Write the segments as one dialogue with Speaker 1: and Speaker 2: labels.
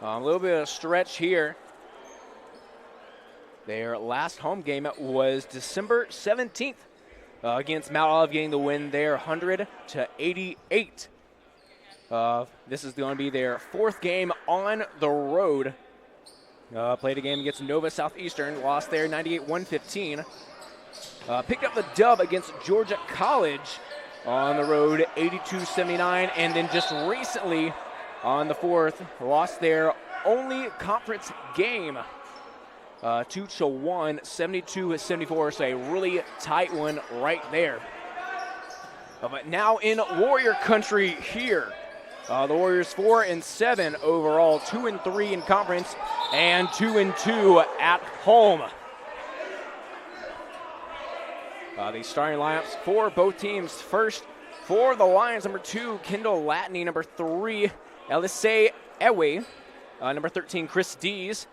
Speaker 1: A little bit of stretch here. Their last home game was December 17th against Mount Olive, getting the win there 100-88. This is going to be their fourth game on the road. Played a game against Nova Southeastern, lost there 98-115. Picked up the dub against Georgia College on the road 82-79, and then just recently on the 4th, lost their only conference game 2-1, 72-74, so a really tight one right there. But now in Warrior country here. The Warriors 4-7 overall, 2-3 in conference, and 2-2 at home. The starting lineups for both teams. First, for the Lions, number 2, Kendall Latney. Number 3, Elisei Ewe. Number 13, Chris Dees.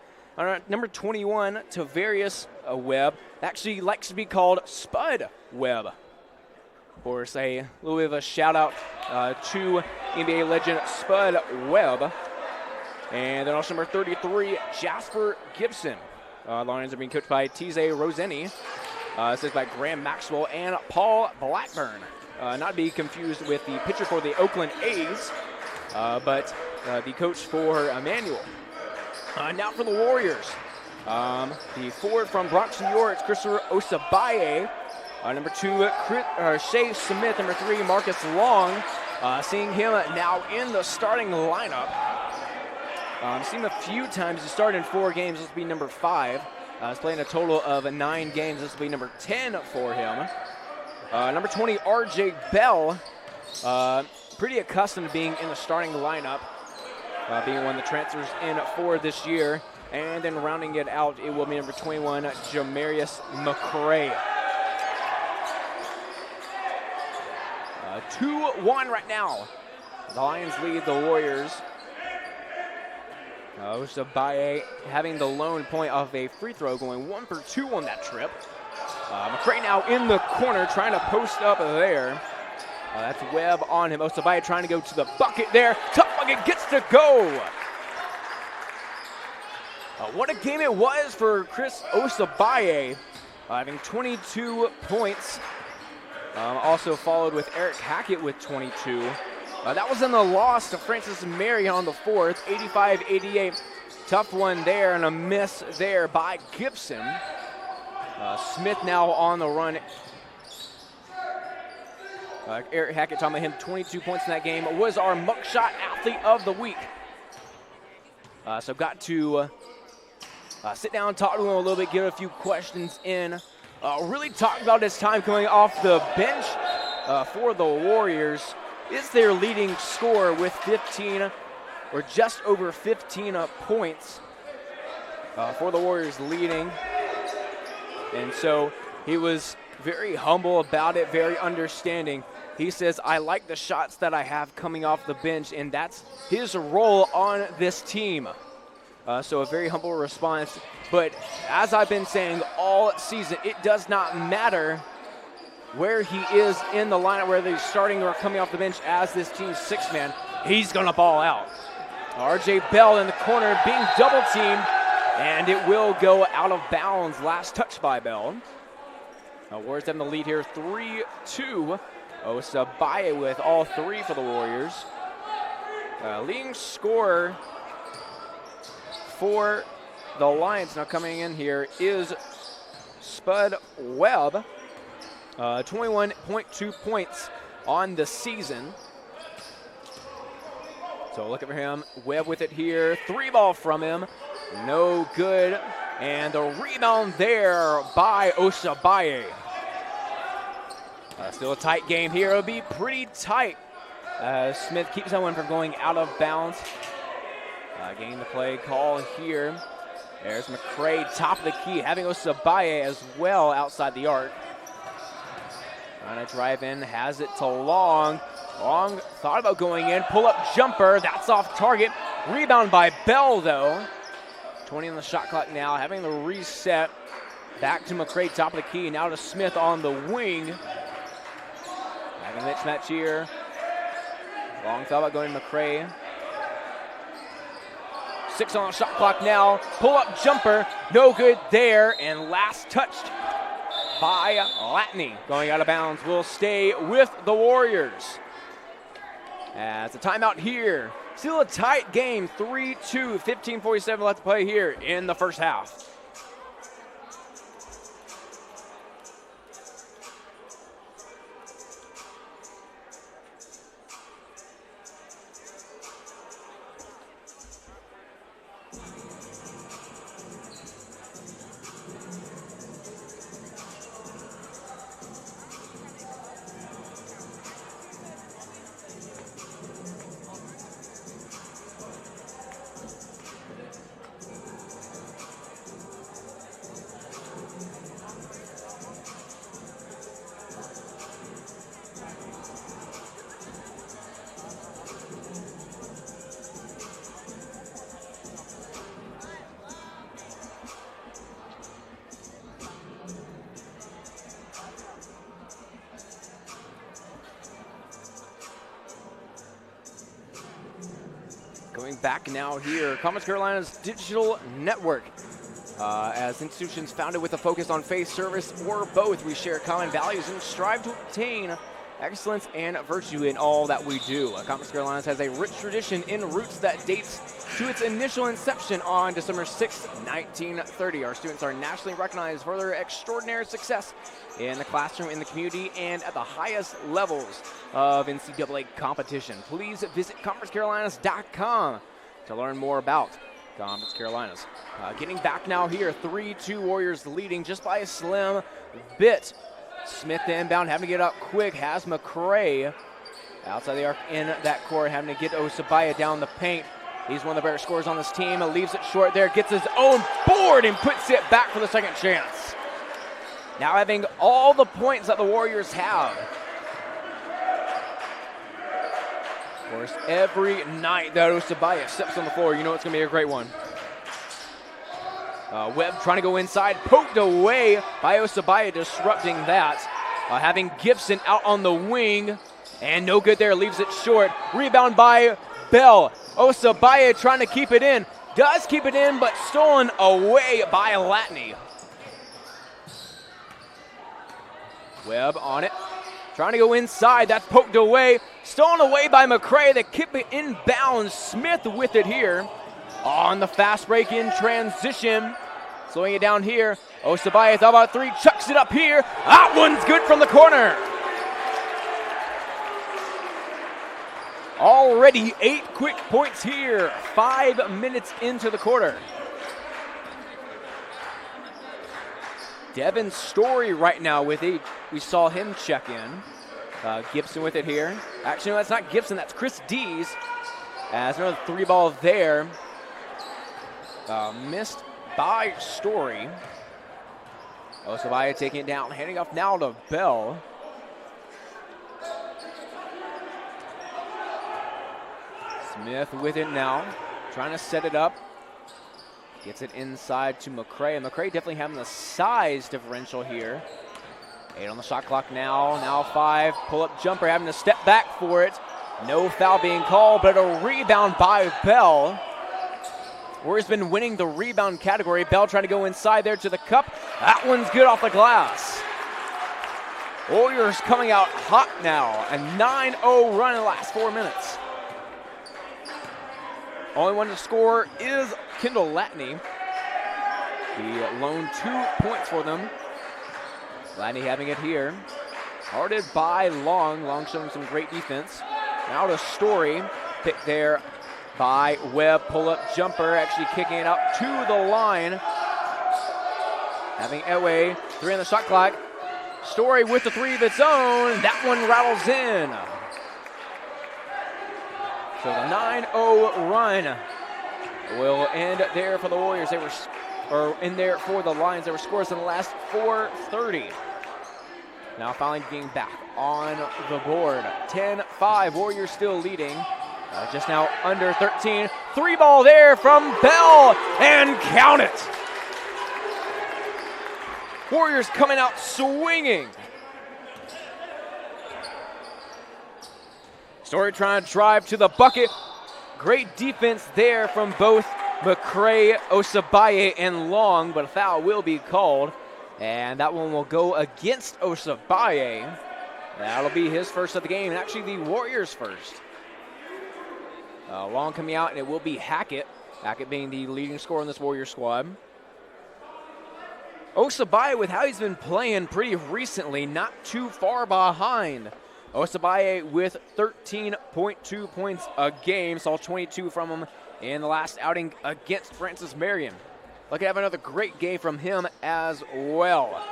Speaker 1: Number 21, Tavarius Webb. Actually likes to be called Spud Webb. Of course, a little bit of a shout out to NBA legend Spud Webb. And then also number 33, Jasper Gibson. The Lions are being coached by Tize Roseni. Assisted by Graham Maxwell and Paul Blackburn. Not to be confused with the pitcher for the Oakland A's, but the coach for Emmanuel. Now for the Warriors. The forward from Bronx, New York, Christopher Osabaye. Number 2, Shea Smith. Number 3, Marcus Long. Seeing him now in the starting lineup. Seen him a few times. He started in 4 games. This will be number 5. He's playing a total of 9 games. This will be number 10 for him. Number 20, R.J. Bell. Pretty accustomed to being in the starting lineup. Being one of the transfers in for this year. And then rounding it out, it will be number 21, Jamarius McCray. 2-1 right now. The Lions lead the Warriors. Osabaye having the lone point off a free throw, going 1 for 2 on that trip. McCray now in the corner, trying to post up there. That's Webb on him. Osabaye trying to go to the bucket there. Tough bucket, gets to go. What a game it was for Chris Osabaye, having 22 points. Also followed with Eric Hackett with 22. That was in the loss to Francis Mary on the 4th, 85-88. Tough one there and a miss there by Gibson. Smith now on the run. Eric Hackett, talking about him, 22 points in that game, was our mugshot athlete of the week. So got to sit down, talk to him a little bit, get a few questions in. Really talk about his time coming off the bench for the Warriors. Is their leading scorer with 15 or just over 15 points for the Warriors leading. And so he was very humble about it, very understanding. He says, I like the shots that I have coming off the bench, and that's his role on this team. So a very humble response. But as I've been saying all season, it does not matter where he is in the lineup, whether he's starting or coming off the bench as this team's 6th man, he's going to ball out. R.J. Bell in the corner being double teamed, and it will go out of bounds. Last touch by Bell. Warriors have the lead here 3-2. Osabaye with all 3 for the Warriors. Leading scorer for the Lions now coming in here is Spud Webb. 21.2 points on the season. So looking for him. Webb with it here. 3-ball from him. No good. And the rebound there by Osabaye. Still a tight game here. It'll be pretty tight. Smith keeps that one from going out of bounds. Getting the play call here. There's McCray, top of the key, having Osabaye as well outside the arc. Trying to drive in, has it to Long. Long thought about going in, pull-up jumper, that's off target. Rebound by Bell, though. 20 on the shot clock now, having the reset. Back to McCray, top of the key, now to Smith on the wing. Having a mismatch here. Long thought about going to McCray. 6 on the shot clock now. Pull-up jumper, no good there. And last touched by Latney. Going out of bounds will stay with the Warriors. As a timeout here. Still a tight game, 3-2, 15:47 left to play here in the first half. Going back now here, Commerce Carolina's digital network. As institutions founded with a focus on faith, service, or both, we share common values and strive to obtain excellence and virtue in all that we do. Commerce Carolina has a rich tradition in roots that dates to its initial inception on December 6, 1930. Our students are nationally recognized for their extraordinary success in the classroom, in the community, and at the highest levels of NCAA competition. Please visit CommerceCarolinas.com to learn more about Commerce Carolinas. Getting back now here, 3-2 Warriors leading just by a slim bit. Smith the inbound, having to get up quick, has McCray outside the arc in that court, having to get Osabaya down the paint. He's one of the better scorers on this team. Leaves it short there, gets his own board and puts it back for the second chance. Now having all the points that the Warriors have. Of course, every night that Osabaya steps on the floor, you know it's going to be a great one. Webb trying to go inside, poked away by Osabaya, disrupting that. Having Gibson out on the wing, and no good there, leaves it short. Rebound by Bell. Osabaya trying to keep it in, does keep it in, but stolen away by Latney. Webb on it, trying to go inside, that's poked away. Stolen away by McCray, they keep it inbounds. Smith with it here on the fast break in transition. Slowing it down here. Osabaya thought about three, chucks it up here. That one's good from the corner. Already 8 quick points here, 5 minutes into the quarter. Devin Story right now with it. We saw him check in. Gibson with it here. Actually, no, that's not Gibson, that's Chris Dees. As another 3-ball there. Missed by Story. Osabaya taking it down, handing off now to Bell. Smith with it now, trying to set it up. Gets it inside to McCray, and McCray definitely having the size differential here. 8 on the shot clock now 5. Pull-up jumper, having to step back for it. No foul being called, but a rebound by Bell. Warriors been winning the rebound category. Bell trying to go inside there to the cup. That one's good off the glass. Warriors coming out hot now. A 9-0 run in the last 4 minutes. Only one to score is Kendall Latney. The lone 2 points for them. Latney having it here. Guarded by Long. Long showing some great defense. Now to Story. Picked there by Webb. Pull-up jumper, actually kicking it out to the line. Having Ewe, 3 on the shot clock. Story with the 3 of its own. That one rattles in. So the 9-0 run will end there for the Warriors. They were in there for the Lions. There were scores in the last 4:30. Now finally getting back on the board. 10-5, Warriors still leading. Just now under 13. 3-ball there from Bell, and count it. Warriors coming out swinging. Story trying to drive to the bucket. Great defense there from both McCray, Osabaye, and Long, but a foul will be called. And that one will go against Osabaye. That'll be his first of the game, and actually the Warriors' first. Long coming out, and it will be Hackett. Hackett being the leading scorer in this Warriors squad. Osabaye, with how he's been playing pretty recently, not too far behind. Osabaye with 13.2 points a game. Saw 22 from him in the last outing against Francis Marion. Lucky to have another great game from him as well.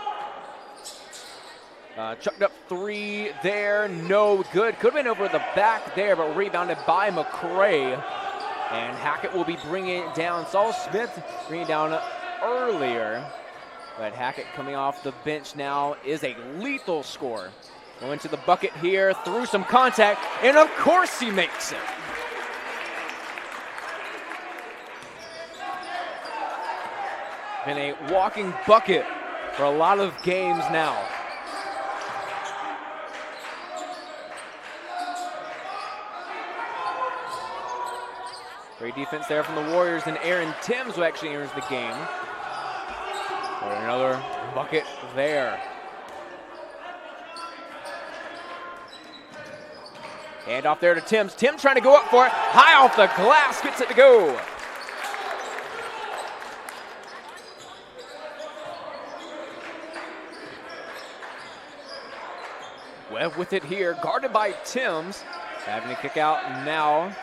Speaker 1: Chucked up three there, no good. Could have been over the back there, but rebounded by McCray. And Hackett will be bringing it down. Saul Smith bringing it down earlier. But Hackett coming off the bench now is a lethal scorer. Going to the bucket here, through some contact, and of course he makes it. Been a walking bucket for a lot of games now. Great defense there from the Warriors, and Aaron Timms, who actually enters the game. For another bucket there. Hand off there to Timms. Tim trying to go up for it. High off the glass, gets it to go. Webb with it here, guarded by Timms. Having to kick out now.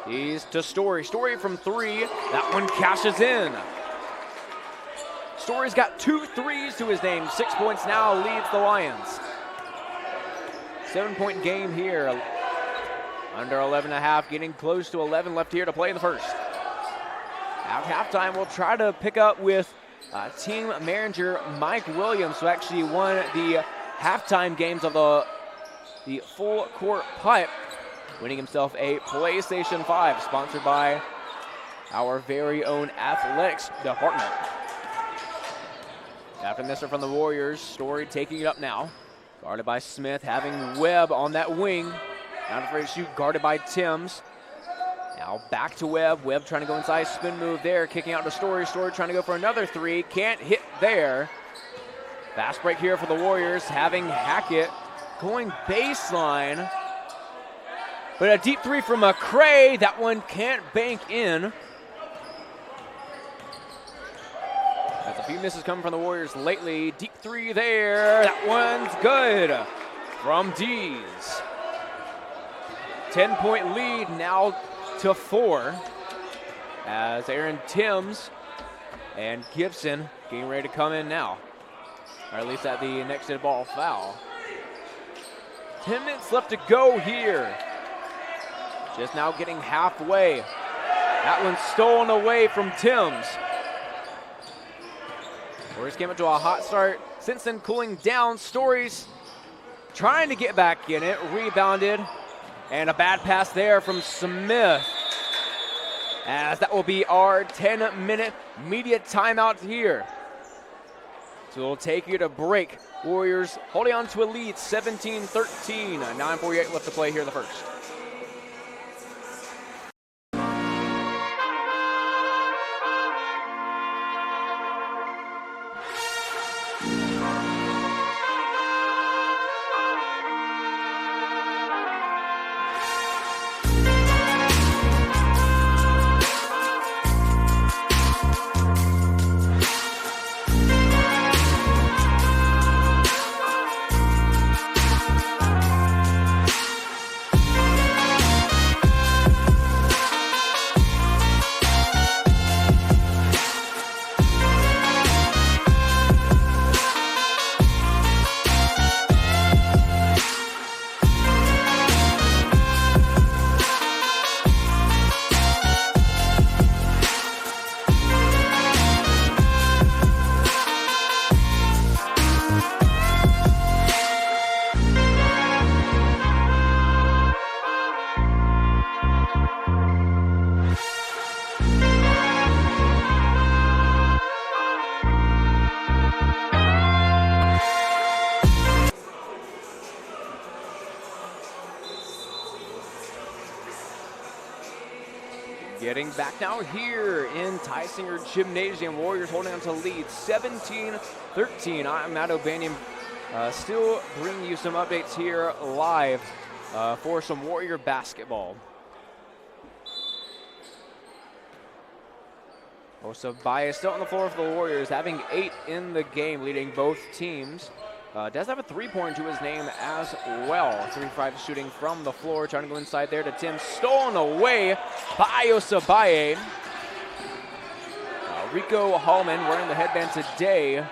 Speaker 1: He's to Story. Story from three. That one cashes in. Story's got 2 threes to his name. 6 points now, leads the Lions. 7-point game here. Under 11.5, getting close to 11 left here to play in the first. At halftime, we'll try to pick up with team manager Mike Williams, who actually won the halftime games of the full court pipe, winning himself a PlayStation 5, sponsored by our very own athletics department. After this from the Warriors, Story taking it up now. Guarded by Smith, having Webb on that wing. Not afraid to shoot, guarded by Timms. Now back to Webb. Webb trying to go inside, spin move there, kicking out to Story. Story trying to go for another three, can't hit there. Fast break here for the Warriors, having Hackett going baseline. But a deep three from McCray, that one can't bank in. That's a few misses coming from the Warriors lately. Deep three there, that one's good from Dees. 10-point lead now to 4 as Aaron Timms and Gibson getting ready to come in now. Or at least at the next hit ball foul. 10 minutes left to go here. Just now getting halfway. That one's stolen away from Timms. Warriors came into a hot start. Since then, cooling down. Stories trying to get back in it. Rebounded. And a bad pass there from Smith. As that will be our 10-minute media timeout here. So we'll take you to break. Warriors holding on to a lead, 17-13. 9:48 left to play here in the first. Getting back now here in Tysinger Gymnasium. Warriors holding on to lead 17-13. I'm Matt O'Banion, still bringing you some updates here live for some Warrior basketball. Osabaye still on the floor for the Warriors, having 8 in the game, leading both teams. Does have a three-pointer to his name as well. 3-5 shooting from the floor, trying to go inside there to Tim. Stolen away by Osabaye. Rico Hallman wearing the headband today.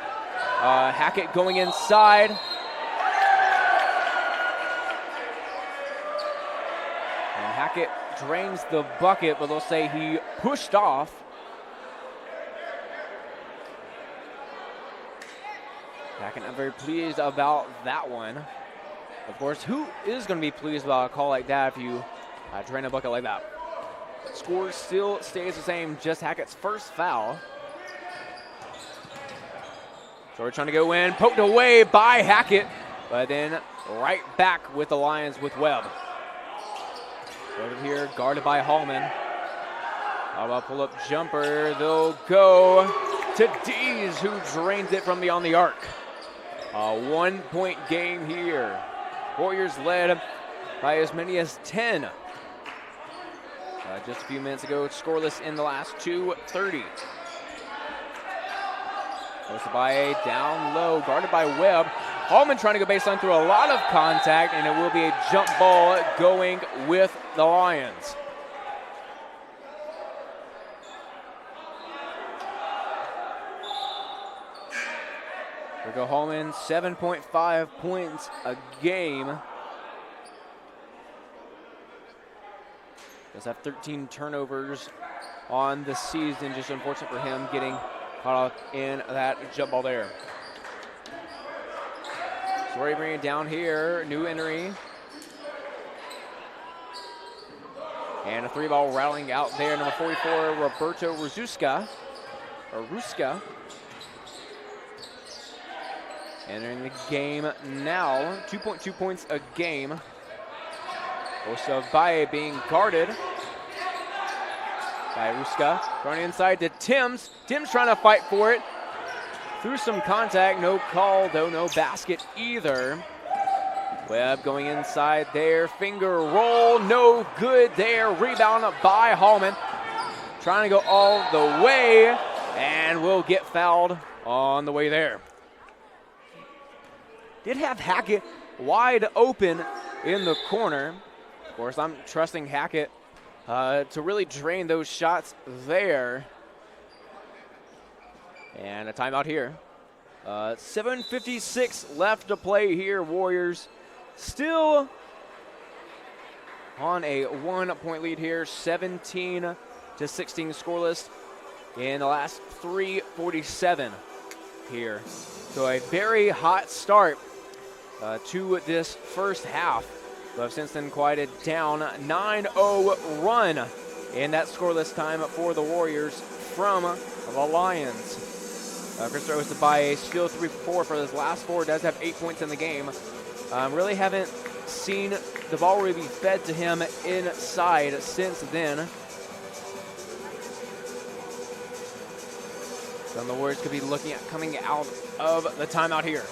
Speaker 1: Hackett going inside. And Hackett drains the bucket, but they'll say he pushed off. Hackett not very pleased about that one. Of course, who is going to be pleased about a call like that if you drain a bucket like that? Score still stays the same, just Hackett's first foul. So we're trying to go in, poked away by Hackett, but then right back with the Lions with Webb. Over here, guarded by Hallman. How about pull-up jumper? They'll go to Dees, who drains it from beyond the arc. A 1-point game here. Warriors led by as many as 10. Just a few minutes ago, scoreless in the last 2:30. Osabaye down low, guarded by Webb. Hallman trying to go baseline through a lot of contact, and it will be a jump ball going with the Lions. Rico Hallman, 7.5 points a game. Does have 13 turnovers on the season. Just unfortunate for him getting caught up in that jump ball there. So we're bringing it down here. New entry. And a 3-ball rattling out there. Number 44, Roberto Ruska. Entering the game now, 2.2 points a game. Osabaye being guarded by Ruska. Running inside to Timms. Timms trying to fight for it. Through some contact, no call, though no basket either. Webb going inside there, finger roll, no good there. Rebound by Hallman. Trying to go all the way, and will get fouled on the way there. Did have Hackett wide open in the corner. Of course, I'm trusting Hackett to really drain those shots there. And a timeout here. 7:56 left to play here. Warriors still on a 1-point lead here. 17-16 scoreless in the last 3:47 here. So a very hot start to this first half. But since then quieted down. 9-0 run in that scoreless time for the Warriors from the Lions. Christopher Osabaye still 3-for-4 for his last 4. Does have 8 points in the game. Really haven't seen the ball really be fed to him inside since then. So the Warriors could be looking at coming out of the timeout here.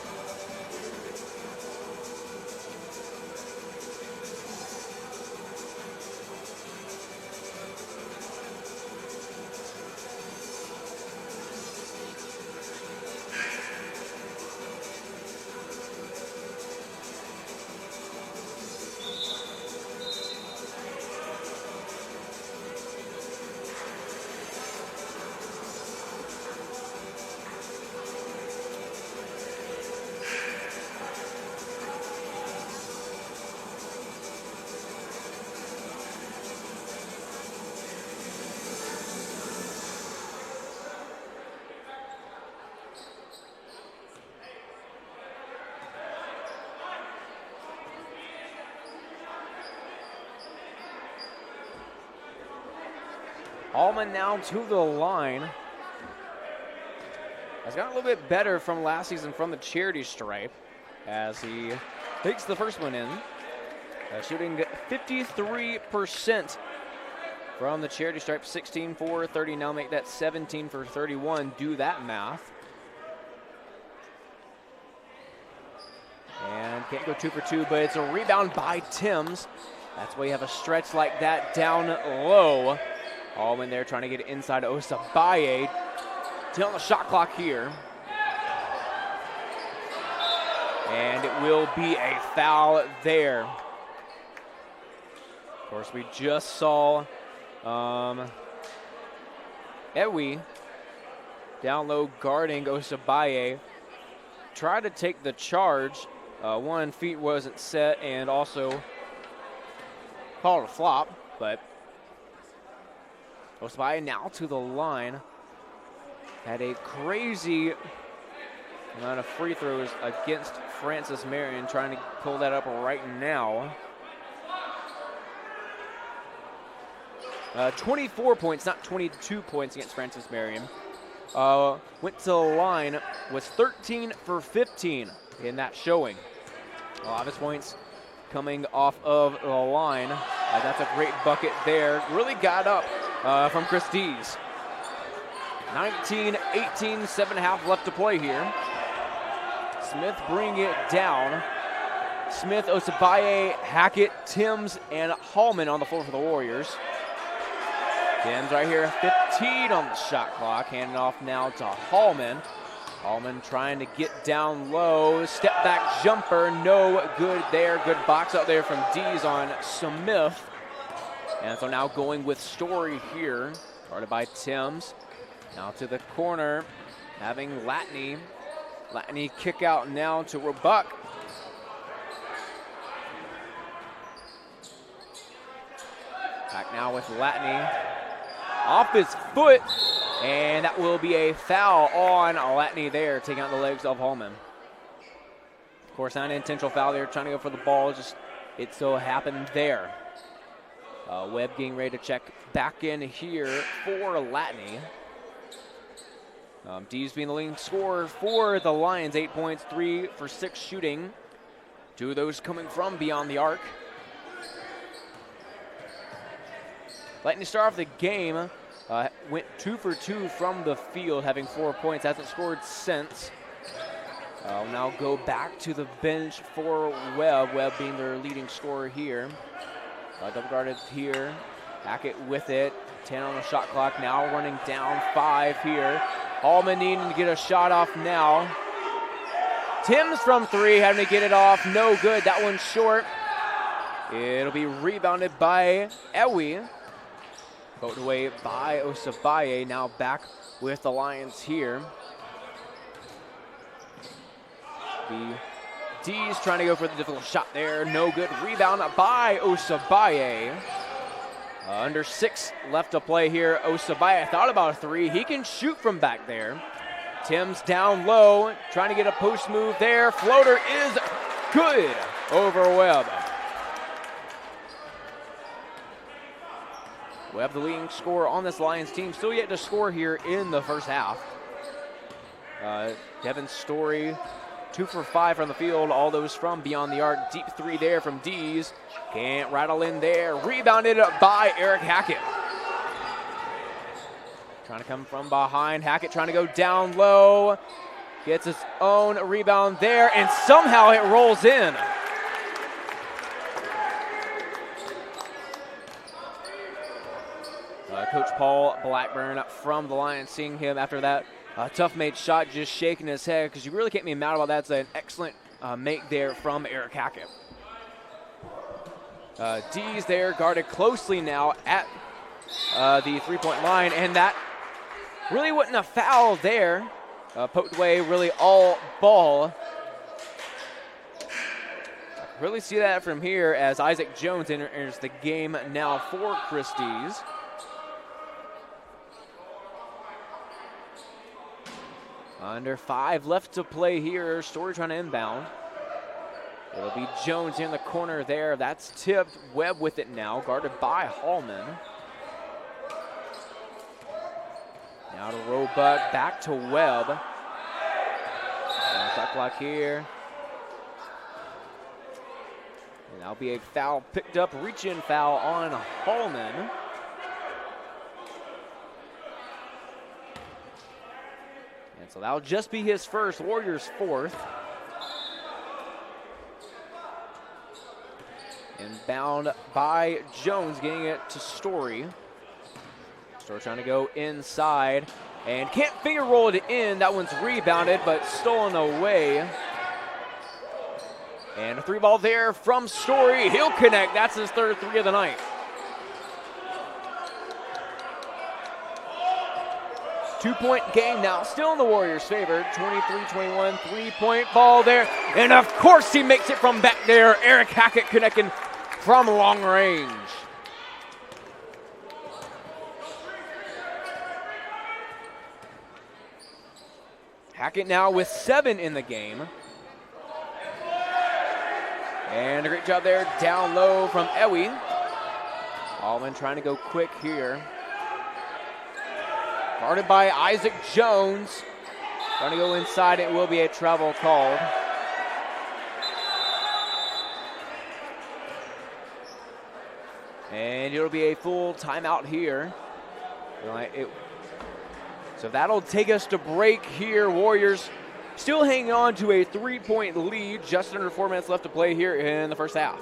Speaker 1: Hallman now to the line. Has gotten a little bit better from last season from the charity stripe as he takes the first one in. Shooting 53% from the charity stripe, 16 for 30. Now make that 17 for 31. Do that math. And can't go 2 for 2, but it's a rebound by Timms. That's why you have a stretch like that down low. Allman there trying to get it inside to Osabaye. Still on the shot clock here. And it will be a foul there. Of course, we just saw Ewi down low guarding Osabaye. Try to take the charge. 1 feet wasn't set and also called a flop, but Osabaye now to the line. Had a crazy amount of free throws against Francis Marion, trying to pull that up right now. 24 points, not 22 points against Francis Marion. Went to the line, was 13 for 15 in that showing. A lot of his points coming off of the line. That's a great bucket there. Really got up from Chris Dees. 19-18, 7.5 left to play here. Smith bring it down. Smith, Osabaye, Hackett, Timms, and Hallman on the floor for the Warriors. Timms right here, 15 on the shot clock. Handing off now to Hallman. Hallman trying to get down low. Step back jumper, no good there. Good box out there from Dees on Smith. And so now going with Story here. Guarded by Timms. Now to the corner, having Latney. Latney kick out now to Roebuck. Back now with Latney. Off his foot, and that will be a foul on Latney there, taking out the legs of Hallman. Of course, not an intentional foul there, trying to go for the ball, just it so happened there. Webb getting ready to check back in here for Latney. Dees being the leading scorer for the Lions, 8 points, 3 for 6 shooting. 2 of those coming from beyond the arc. Lightning start off the game, went 2 for 2 from the field, having 4 points. Hasn't scored since. Will now go back to the bench for Webb. Webb being their leading scorer here. Double guarded here. Hackett with it. 10 on the shot clock. Now running down 5 here. Allman needing to get a shot off now. Timms from 3, having to get it off. No good. That one's short. It'll be rebounded by Ewi. Poked away by Osabaye. Now back with the Lions here. The D's trying to go for the difficult shot there. No good. Rebound by Osabaye. Under 6 left to play here. Osabaye thought about a 3. He can shoot from back there. Timms down low, trying to get a post move there. Floater is good over Webb. Webb, the leading scorer on this Lions team, still yet to score here in the first half. Devin Story, 2 for 5 from the field, all those from beyond the arc. Deep 3 there from Dees. Can't rattle in there. Rebounded by Eric Hackett. Trying to come from behind. Hackett trying to go down low. Gets his own rebound there, and somehow it rolls in. Coach Paul Blackburn from the Lions, seeing him after that tough made shot, just shaking his head, because you really can't be mad about that. It's an excellent make there from Eric Hackett. Dees there, guarded closely now at the three-point line, and that really wasn't a foul there. Poked away really all ball. Really see that from here as Isaac Jones enters the game now for Chris Dees. Under 5 left to play here. Story trying to inbound. It'll be Jones in the corner there. That's tipped. Webb with it now, guarded by Hallman. Now to Roebuck, back to Webb. Shot clock here. And that'll be a foul picked up, reach-in foul on Hallman. So that'll just be his first, Warriors' fourth. Inbound by Jones, getting it to Story. Story trying to go inside and can't finger roll it in. That one's rebounded, but stolen away. And a three ball there from Story. He'll connect. That's his third three of the night. Two-point game now, still in the Warriors' favor. 23-21, three-point ball there. And of course he makes it from back there. Eric Hackett connecting from long range. Hackett now with 7 in the game. And a great job there down low from Ewe. Allman trying to go quick here. Guarded by Isaac Jones. Trying to go inside. It will be a travel called. And it'll be a full timeout here. So that'll take us to break here. Warriors still hanging on to a 3-point lead. Just under 4 minutes left to play here in the first half.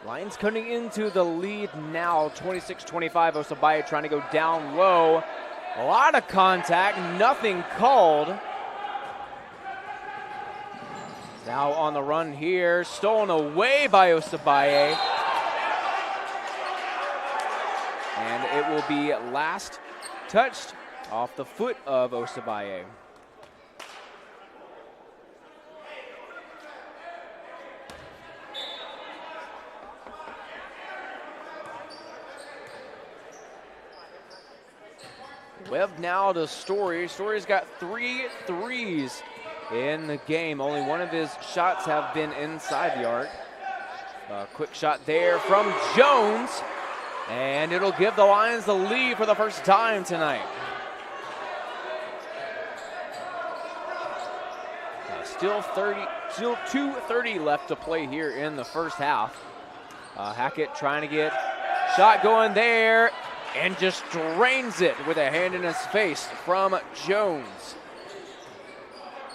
Speaker 1: Lions cutting into the lead now, 26-25. Osabaye trying to go down low. A lot of contact, nothing called. Now on the run here, stolen away by Osabaye. And it will be last touched off the foot of Osabaye. Webb now to Story. Story's got 3 threes in the game. Only one of his shots have been inside the arc. A quick shot there from Jones. And it'll give the Lions the lead for the first time tonight. Still 2:30 left to play here in the first half. Hackett trying to get shot going there. And just drains it with a hand in his face from Jones.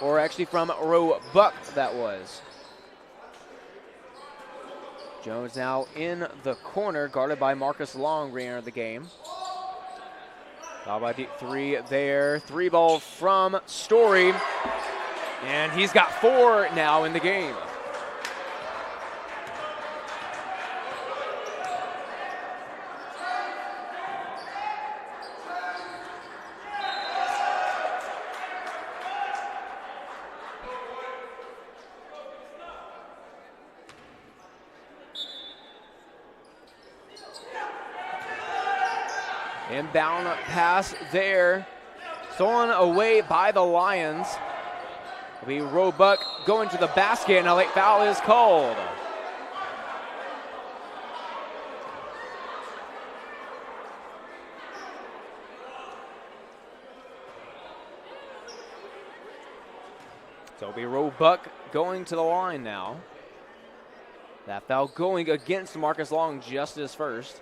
Speaker 1: Or actually from Roebuck, that was. Jones now in the corner, guarded by Marcus Long, re-entered the game. Foul by deep three there. 3 ball from Story. And he's got 4 now in the game. Inbound pass there. Stolen away by the Lions. It'll be Roebuck going to the basket, and a late foul is called. So it'll be Roebuck going to the line now. That foul going against Marcus Long, just his first.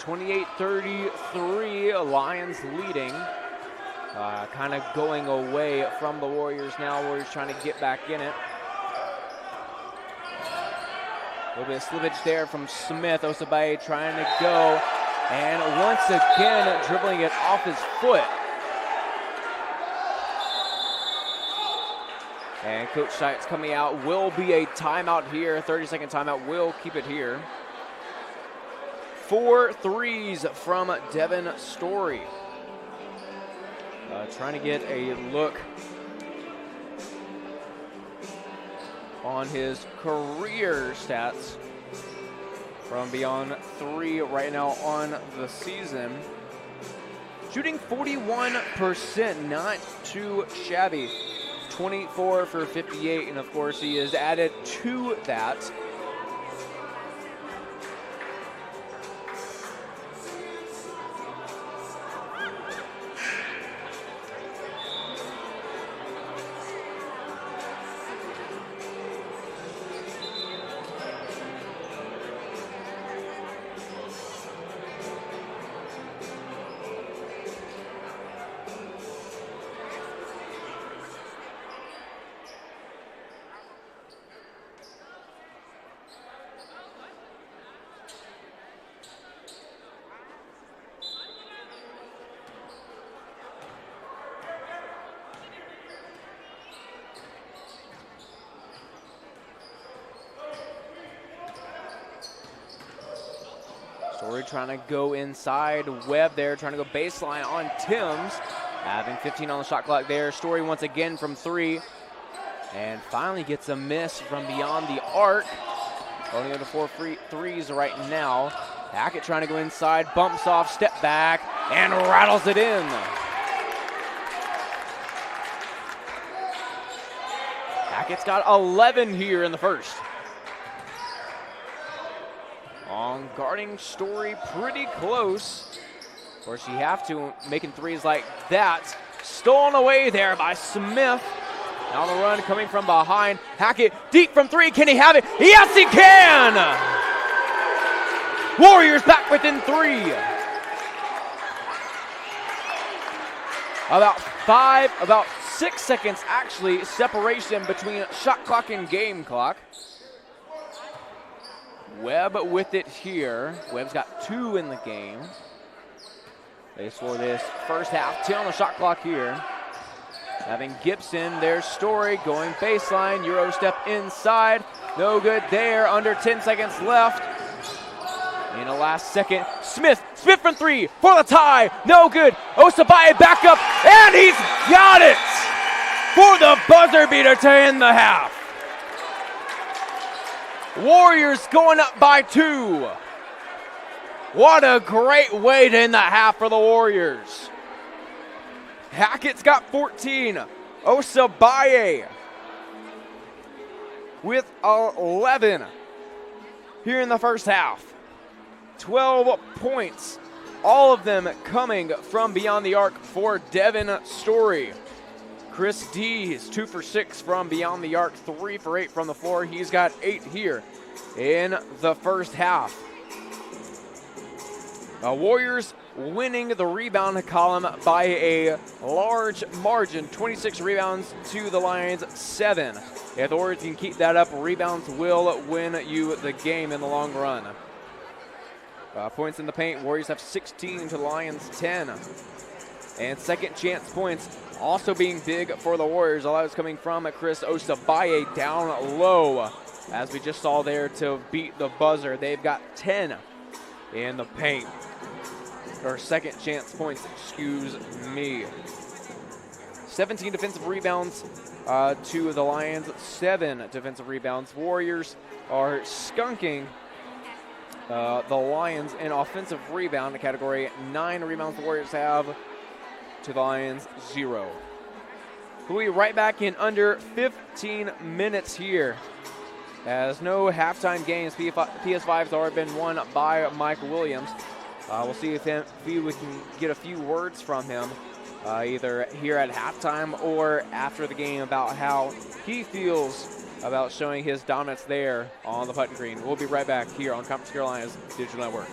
Speaker 1: (28-33), Lions leading. Kind of going away from the Warriors now. Warriors trying to get back in it. A little bit of slippage there from Smith. Osabaye trying to go. And once again, dribbling it off his foot. And Coach Seitz coming out. Will be a timeout here. 30-second timeout. Will keep it here. 4 threes from Devin Story. Trying to get a look on his career stats from beyond 3 right now on the season. Shooting 41%, not too shabby. 24 for 58, and of course he has added to that. Story trying to go inside. Webb there trying to go baseline on Timms. Having 15 on the shot clock there. Story once again from 3. And finally gets a miss from beyond the arc. Only under 4 threes right now. Hackett trying to go inside. Bumps off, step back, and rattles it in. Hackett's got 11 here in the first. On guarding Story pretty close. Of course, you have to, making threes like that. Stolen away there by Smith. Now the run coming from behind. Hackett deep from 3. Can he have it? Yes, he can! Warriors back within 3. About 6 seconds actually separation between shot clock and game clock. Webb with it here. Webb's got 2 in the game. They score this first half. 10 on the shot clock here. Having Gibson, there's Story going baseline. Euro step inside. No good there. Under 10 seconds left. In the last second, Smith from 3 for the tie. No good. Osabaye back up, and he's got it for the buzzer beater to end the half. Warriors going up by 2. What a great way to end the half for the Warriors. Hackett's got 14. Osabaye with 11 here in the first half. 12 points, all of them coming from beyond the arc for Devin Story. Chris Dees, 2 for 6 from beyond the arc, 3 for 8 from the floor. He's got 8 here in the first half. Warriors winning the rebound column by a large margin, 26 rebounds to the Lions 7. If the Warriors can keep that up, rebounds will win you the game in the long run. Points in the paint, Warriors have 16 to Lions 10. And second chance points also being big for the Warriors. All that was coming from Chris Osabaye down low. as we just saw there, to beat the buzzer. They've got 10 in the paint. Or second chance points, excuse me. 17 defensive rebounds to the Lions, 7 defensive rebounds. Warriors are skunking the Lions in offensive rebound category. 9 rebounds the Warriors have to the Lions, 0. We'll be right back in under 15 minutes here, as no halftime games. PS5's already been won by Mike Williams. We'll see if we can get a few words from him, either here at halftime or after the game, about how he feels about showing his dominance there on the putting green. We'll be right back here on Conference Carolina's Digital Network.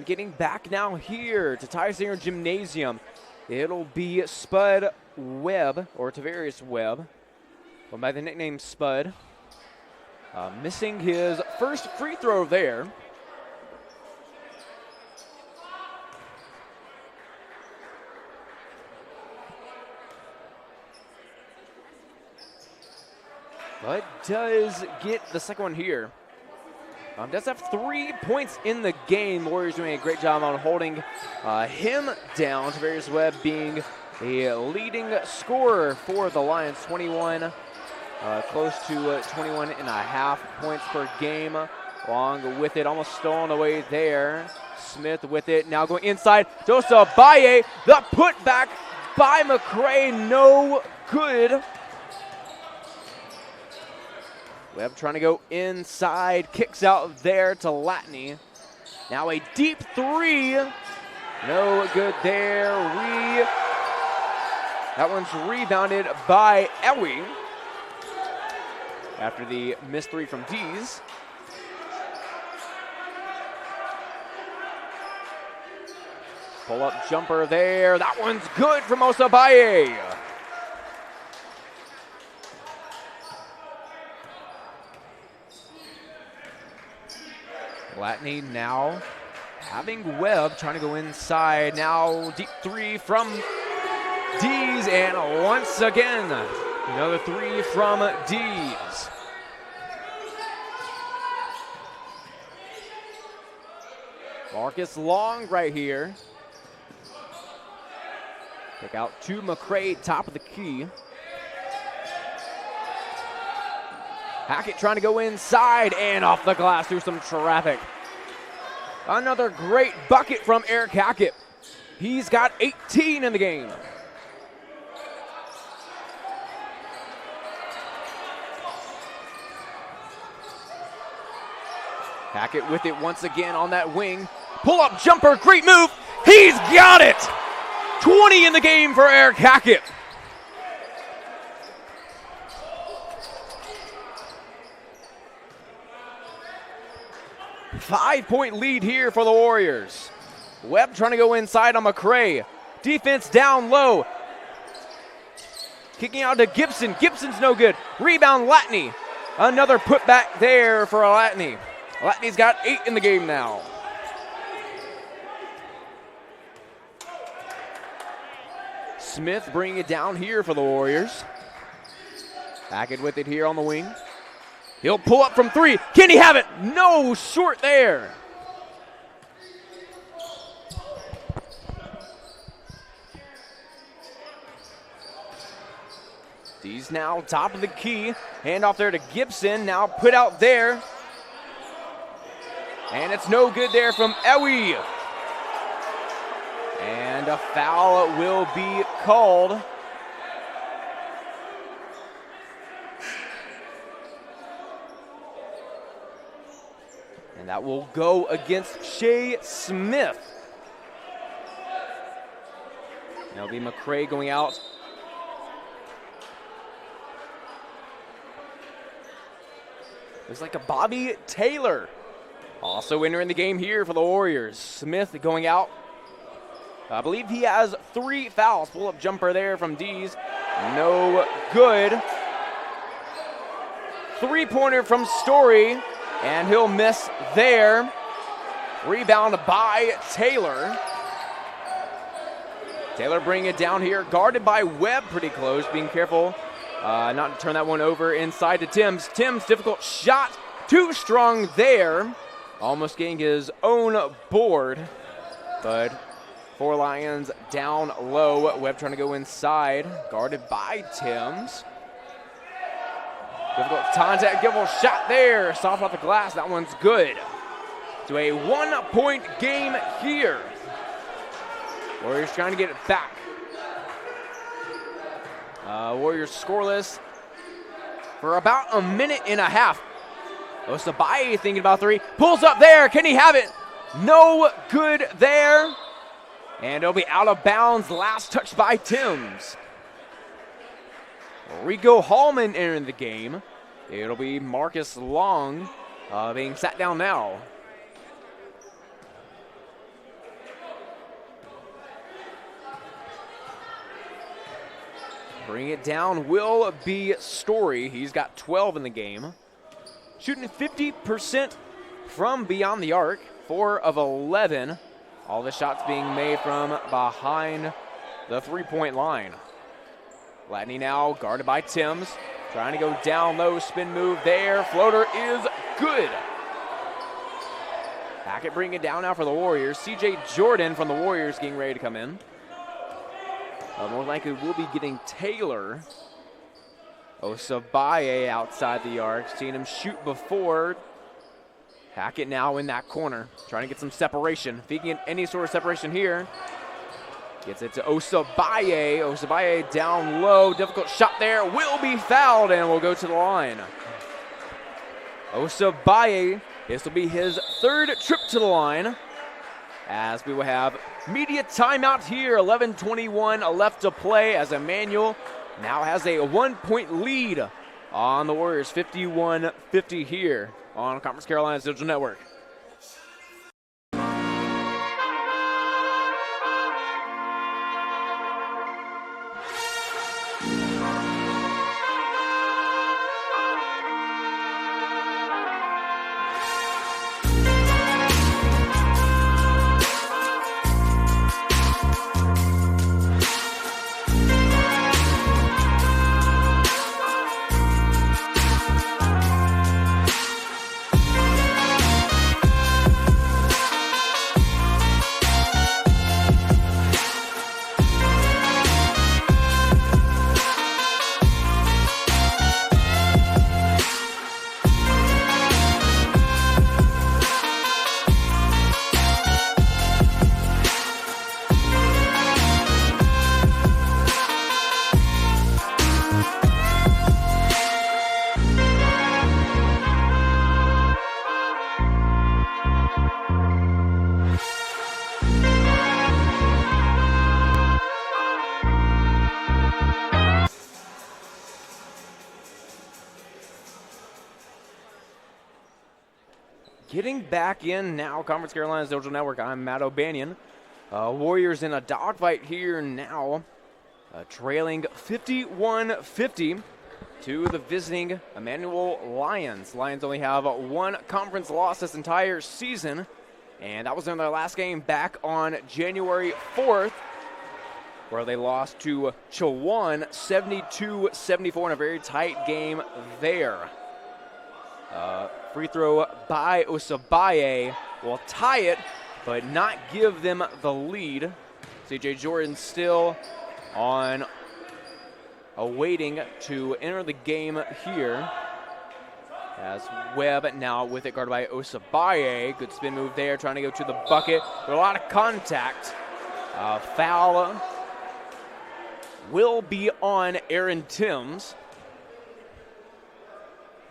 Speaker 1: And getting back now here to Tysinger Gymnasium, it'll be Spud Webb, or Tavarius Webb, going by the nickname Spud. Missing his first free throw there. But does get the second one here. Does have 3 points in the game. Warriors doing a great job on holding him down. Tavarius Webb being a leading scorer for the Lions, 21, close to 21 and a half points per game. Along with it, almost stolen away there. Smith with it, now going inside. Dosa Baye, the putback by McCray, no good. Webb trying to go inside, kicks out there to Latney. Now a deep three, no good there. That one's rebounded by Ewe after the missed three from Dees. Pull-up jumper there. That one's good from Osabaye. Latney now having Webb trying to go inside. Now deep three from Dees, and once again, another three from Dees. Marcus Long right here. Kick out to McCray, top of the key. Hackett trying to go inside and off the glass through some traffic. Another great bucket from Eric Hackett. He's got 18 in the game. Hackett with it once again on that wing. Pull-up jumper, great move. He's got it! 20 in the game for Eric Hackett. Five-point lead here for the Warriors. Webb trying to go inside on McCray. Defense down low. Kicking out to Gibson. Gibson's no good. Rebound Latney. Another putback there for Latney. Latney's got 8 in the game now. Smith bringing it down here for the Warriors. Hackett with it here on the wing. He'll pull up from three. Can he have it? No, short there. He's now top of the key. Hand off there to Gibson. Now put out there. And it's no good there from Ewe. And a foul will be called. And that will go against Shea Smith. That'll be McCray going out. Looks like a Bobby Taylor also entering the game here for the Warriors. Smith going out. I believe he has 3 fouls. Pull-up jumper there from Dees. No good. Three-pointer from Story. And he'll miss there. Rebound by Taylor. Taylor bringing it down here. Guarded by Webb pretty close. Being careful not to turn that one over inside to Timms. Timms, difficult shot. Too strong there. Almost getting his own board. But 4 Lions down low. Webb trying to go inside. Guarded by Timms. Difficult contact, difficult shot there. Soft off the glass, that one's good. To a 1-point game here. Warriors trying to get it back. Warriors scoreless for about a minute and a half. Osabaye thinking about 3. Pulls up there, can he have it? No good there. And it'll be out of bounds, last touch by Timms. Rico Hallman entering the game. It'll be Marcus Long being sat down now. Bring it down will be Story. He's got 12 in the game. Shooting 50% from beyond the arc, 4 of 11. All the shots being made from behind the three-point line. Latney now guarded by Timms. Trying to go down low, spin move there. Floater is good. Hackett bringing it down now for the Warriors. CJ Jordan from the Warriors getting ready to come in. More likely we'll be getting Taylor. Osabaye outside the arc. Seen him shoot before. Hackett now in that corner. Trying to get some separation. If he can get any sort of separation here. Gets it to Osabaye. Osabaye down low. Difficult shot there. Will be fouled and will go to the line. Osabaye. This will be his third trip to the line. As we will have media timeout here. 11:21 left to play as Emmanuel now has a 1-point lead on the Warriors. 51-50 here on Conference Carolina's Digital Network. Getting back in now, Conference Carolina's Digital Network. I'm Matt O'Banion. Warriors in a dogfight here now, trailing 51-50 to the visiting Emmanuel Lions. Lions only have one conference loss this entire season, and that was in their last game back on January 4th, where they lost to Chowan 72-74 in a very tight game there. Free throw by Osabaye will tie it, but not give them the lead. CJ Jordan still on awaiting to enter the game here. As Webb now with it guarded by Osabaye. Good spin move there, trying to go to the bucket. With a lot of contact. Foul will be on Aaron Timms.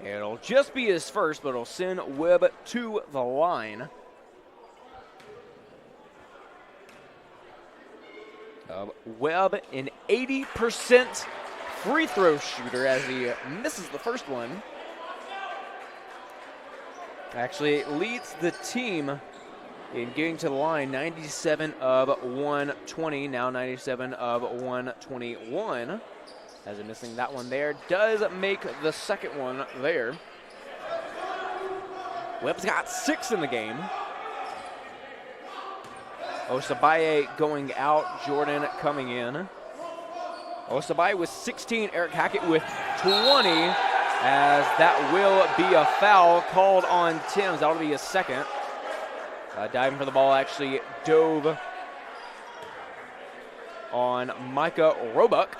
Speaker 1: It'll just be his first, but it'll send Webb to the line. Webb, an 80% free throw shooter as he misses the first one. Actually leads the team in getting to the line, 97 of 120, now 97 of 121. As in missing that one there, does make the second one there. Webb's got 6 in the game. Osabaye going out, Jordan coming in. Osabaye with 16, Eric Hackett with 20, as that will be a foul called on Timms. That'll be his second. Diving for the ball, actually dove on Micah Roebuck.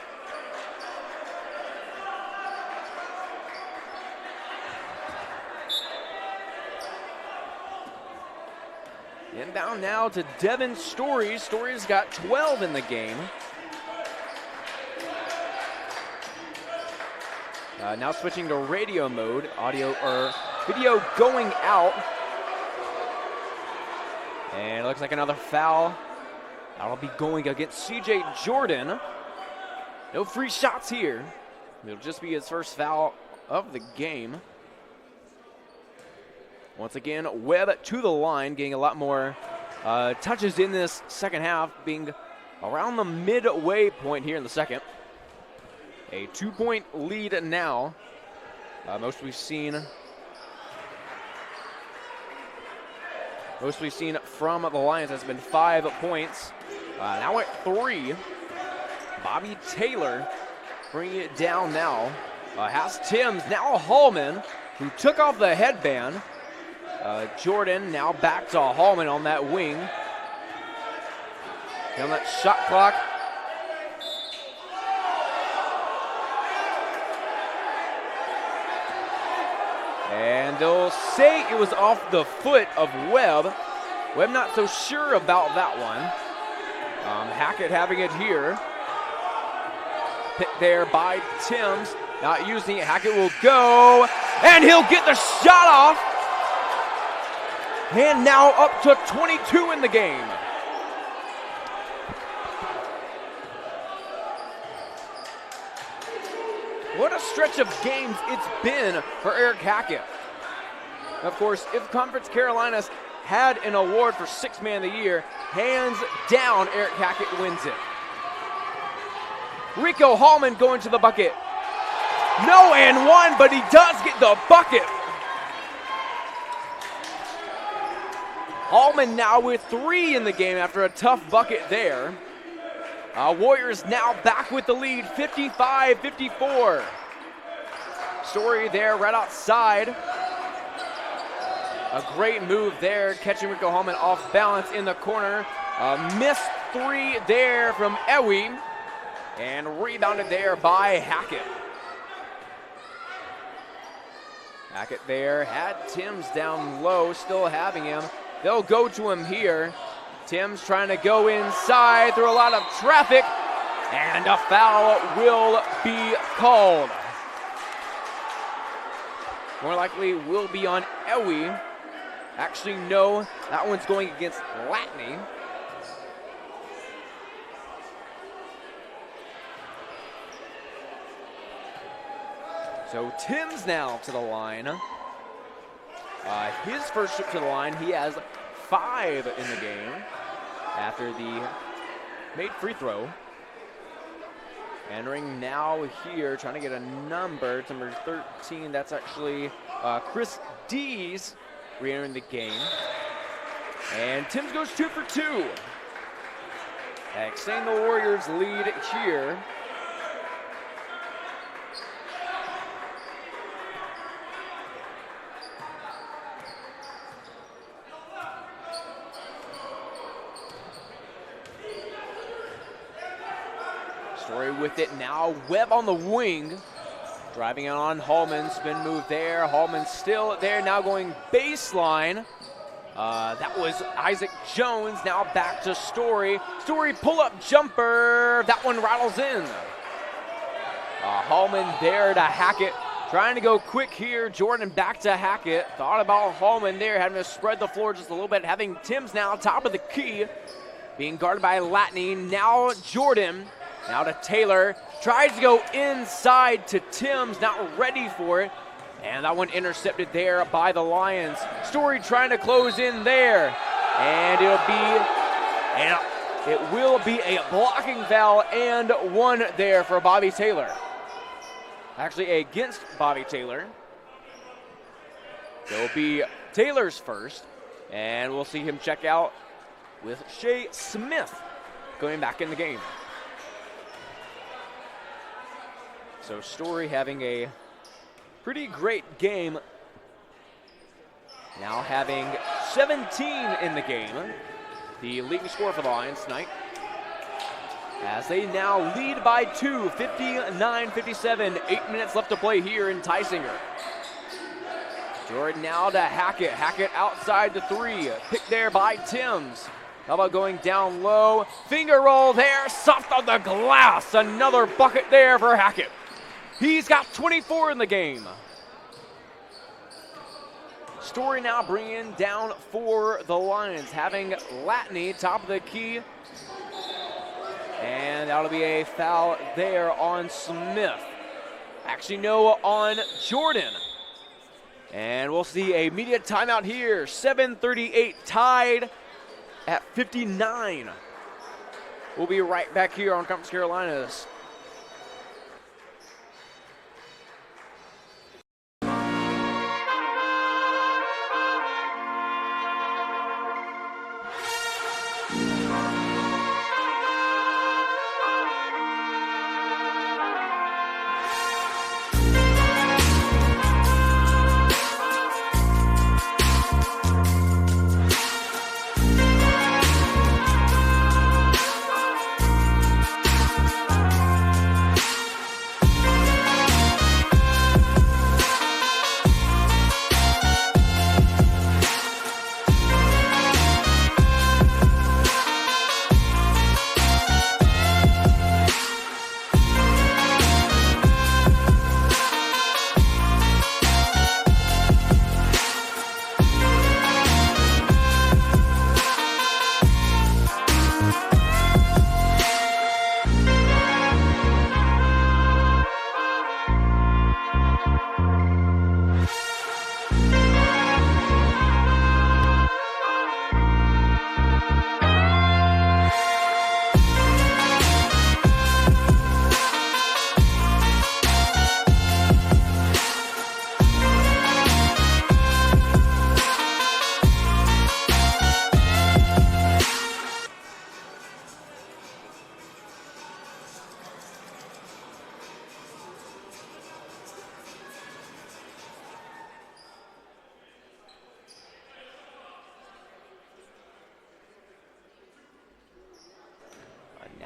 Speaker 1: Inbound now to Devin Story. Story's got 12 in the game. Now switching to radio mode, video going out. And it looks like another foul. That'll be going against CJ Jordan. No free shots here. It'll just be his first foul of the game. Once again, Webb to the line, getting a lot more touches in this second half, being around the midway point here in the second. A 2-point lead now. Most we've seen from the Lions has been 5 points. Now at 3. Bobby Taylor bringing it down now. Has Timms, now Hallman, who took off the headband. Jordan now back to Hallman on that wing. On that shot clock. And they'll say it was off the foot of Webb. Webb not so sure about that one. Hackett having it here. Picked there by Timms. Not using it. Hackett will go. And he'll get the shot off. And now up to 22 in the game. What a stretch of games it's been for Eric Hackett. Of course, if Conference Carolinas had an award for 6th Man of the Year, hands down, Eric Hackett wins it. Rico Hallman going to the bucket. No and one, but he does get the bucket. Hallman now with 3 in the game after a tough bucket there. Warriors now back with the lead, 55-54. Story there right outside. A great move there, catching Rico Hallman off balance in the corner. Missed 3 there from Ewe, and rebounded there by Hackett. Hackett there, had Timms down low, still having him. They'll go to him here. Timms trying to go inside through a lot of traffic, and a foul will be called. More likely will be on Ewe. Actually, no, that one's going against Latney. So Timms now to the line. His first trip to the line, he has 5 in the game after the made free throw. Entering now here, trying to get a number. It's number 13. That's actually Chris Dees re-entering the game. And Timms goes 2 for 2. Extending the Warriors' lead here. Story with it now. Webb on the wing. Driving it on Hallman. Spin move there. Hallman still there. Now going baseline. That was Isaac Jones. Now back to Story. Story pull-up jumper. That one rattles in. Hallman there to Hackett. Trying to go quick here. Jordan back to Hackett. Thought about Hallman there. Having to spread the floor just a little bit. Having Timms now top of the key. Being guarded by Latney. Now Jordan. Now to Taylor, tries to go inside to Timms, not ready for it. And that one intercepted there by the Lions. Story trying to close in there. And it will be a blocking foul and 1 there for Bobby Taylor. Actually against Bobby Taylor. It'll be Taylor's first. And we'll see him check out with Shea Smith going back in the game. So Story having a pretty great game. Now having 17 in the game. The leading scorer for the Lions tonight. As they now lead by 2, 59-57. 8 minutes left to play here in Tysinger. Jordan now to Hackett. Hackett outside the 3. Picked there by Timms. How about going down low? Finger roll there. Soft on the glass. Another bucket there for Hackett. He's got 24 in the game. Story now bringing down for the Lions, having Latney top of the key. And that'll be a foul there on Smith. Actually, no, on Jordan. And we'll see a media timeout here. 7:38 tied at 59. We'll be right back here on Conference Carolinas.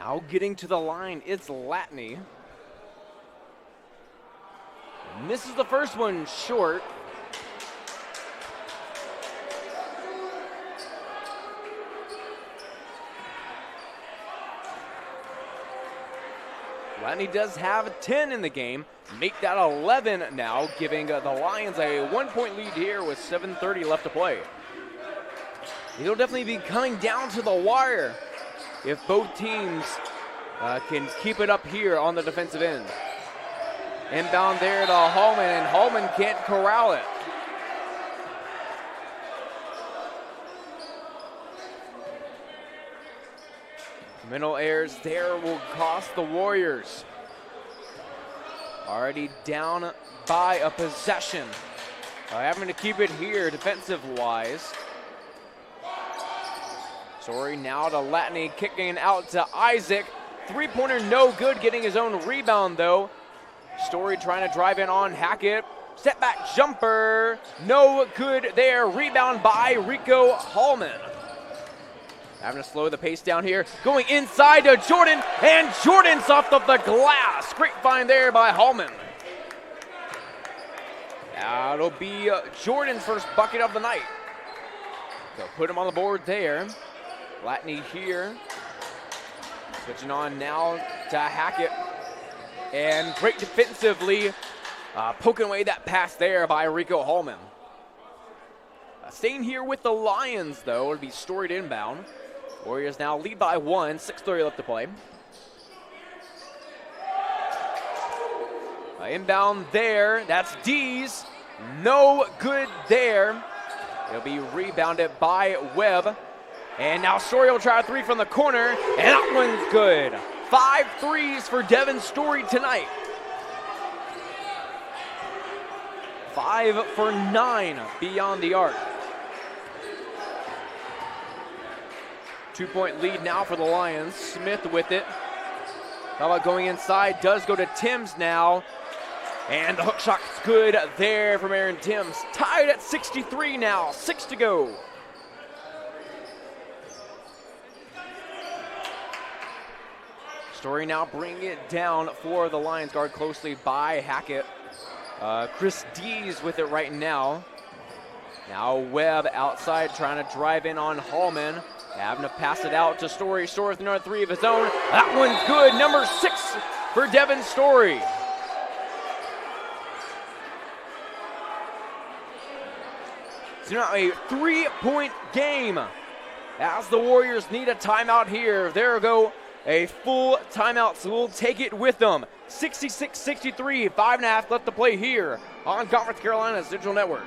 Speaker 1: Now getting to the line, it's Latney. Misses the first one short. Latney does have 10 in the game. Make that 11 now, giving the Lions a 1-point lead here with 7:30 left to play. It'll definitely be coming down to the wire if both teams can keep it up here on the defensive end. Inbound there to Hallman, and Hallman can't corral it. Middle airs there will cost the Warriors. Already down by a possession. Having to keep it here defensive-wise. Story now to Latney, kicking out to Isaac. Three-pointer no good, getting his own rebound though. Story trying to drive in on Hackett. Step back jumper, no good there. Rebound by Rico Hallman. Having to slow the pace down here. Going inside to Jordan, and Jordan's off of the glass. Great find there by Hallman. That'll be Jordan's first bucket of the night. So put him on the board there. Latney here. Switching on now to Hackett. And great defensively, poking away that pass there by Rico Hallman. Staying here with the Lions, though, it'll be Storied inbound. Warriors now lead by 1, 6:30 left to play. Inbound there, that's Dees. No good there. It'll be rebounded by Webb. And now Story will try a three from the corner, and that one's good. 5 threes for Devin Story tonight. 5 for 9 beyond the arc. 2-point lead now for the Lions. Smith with it. How about going inside? Does go to Timms now. And the hook shot's good there from Aaron Timms. Tied at 63 now. 6 to go. Story now bringing it down for the Lions, guard closely by Hackett. Chris Dees with it right now. Now Webb outside trying to drive in on Hallman. Having to pass it out to Story. Story with another three of his own. That one's good. Number 6 for Devin Story. It's now a 3-point game as the Warriors need a timeout here. There we go. A full timeout, so we'll take it with them. 66-63, 5.5 left to play here on Conference Carolina's Digital Network.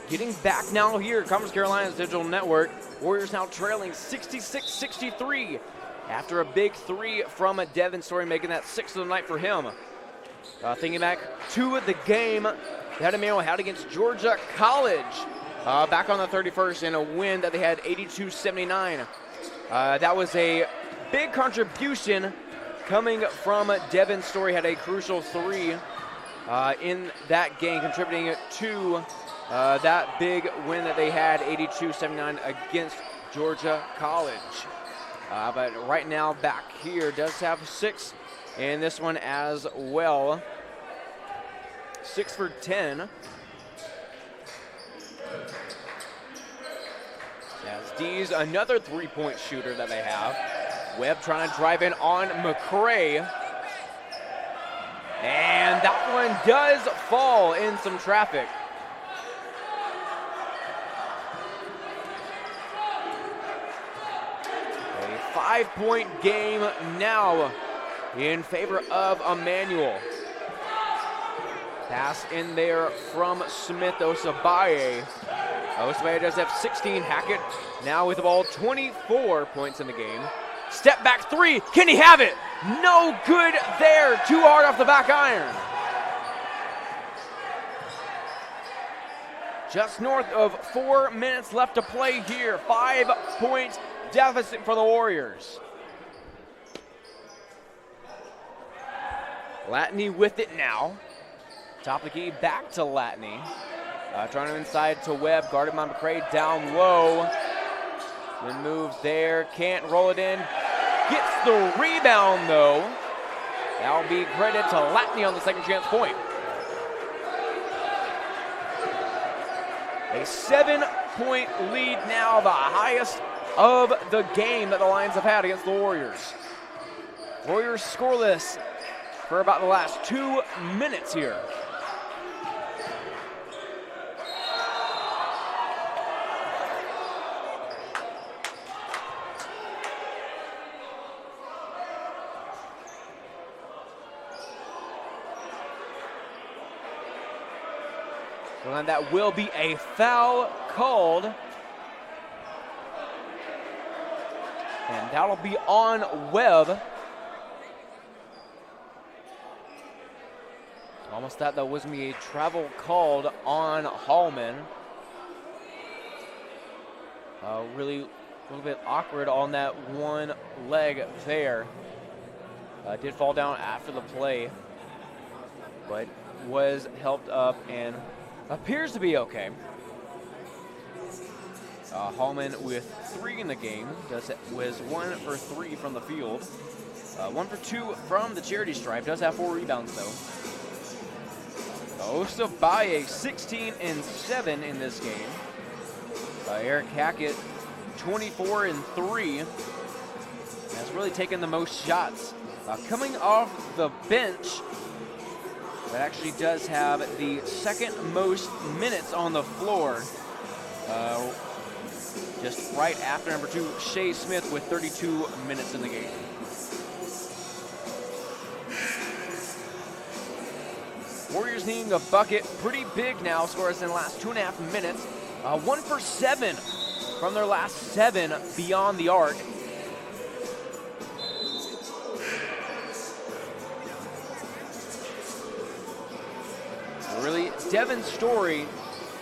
Speaker 1: Getting back now here, Conference Carolina's Digital Network. Warriors now trailing 66-63 after a big three from Devin Story, making that 6th of the night for him. Thinking back to the game that Emmanuel had against Georgia College back on the 31st in a win that they had 82-79. That was a big contribution coming from Devin Story. Had a crucial three in that game, contributing to that big win that they had, 82-79 against Georgia College. But right now back here does have 6 in this one as well. 6 for 10. As D's another 3-point shooter that they have. Webb trying to drive in on McCray. And that one does fall in some traffic. A 5-point game now in favor of Emmanuel. Pass in there from Smith Osabaye. Osabaye does have 16. Hackett now with the ball, 24 points in the game. Step back 3, can he have it? No good there, too hard off the back iron. Just north of 4 minutes left to play here. 5-point deficit for the Warriors. Latney with it now. Top of the key, back to Latney. Trying to inside to Webb, guarded by McCray, down low. Then moves there, can't roll it in. Gets the rebound though. That'll be credit to Latney on the second chance point. A 7-point lead now, the highest of the game that the Lions have had against the Warriors. Warriors scoreless for about the last 2 minutes here. And that will be a foul called. And that'll be on Webb. Almost thought that was me a travel called on Hallman. Really a little bit awkward on that one leg there. Did fall down after the play, but was helped up and appears to be okay. Hallman with 3 in the game. Was 1 for 3 from the field. 1 for 2 from the charity stripe. Does have 4 rebounds though. Osabaye 16 and 7 in this game. Eric Hackett 24 and 3. Has really taken the most shots. Coming off the bench, that actually does have the second most minutes on the floor. Just right after number 2, Shea Smith with 32 minutes in the game. Warriors needing a bucket pretty big now, scores in the last 2.5 minutes. 1 for 7 from their last 7 beyond the arc. Really, Devin Story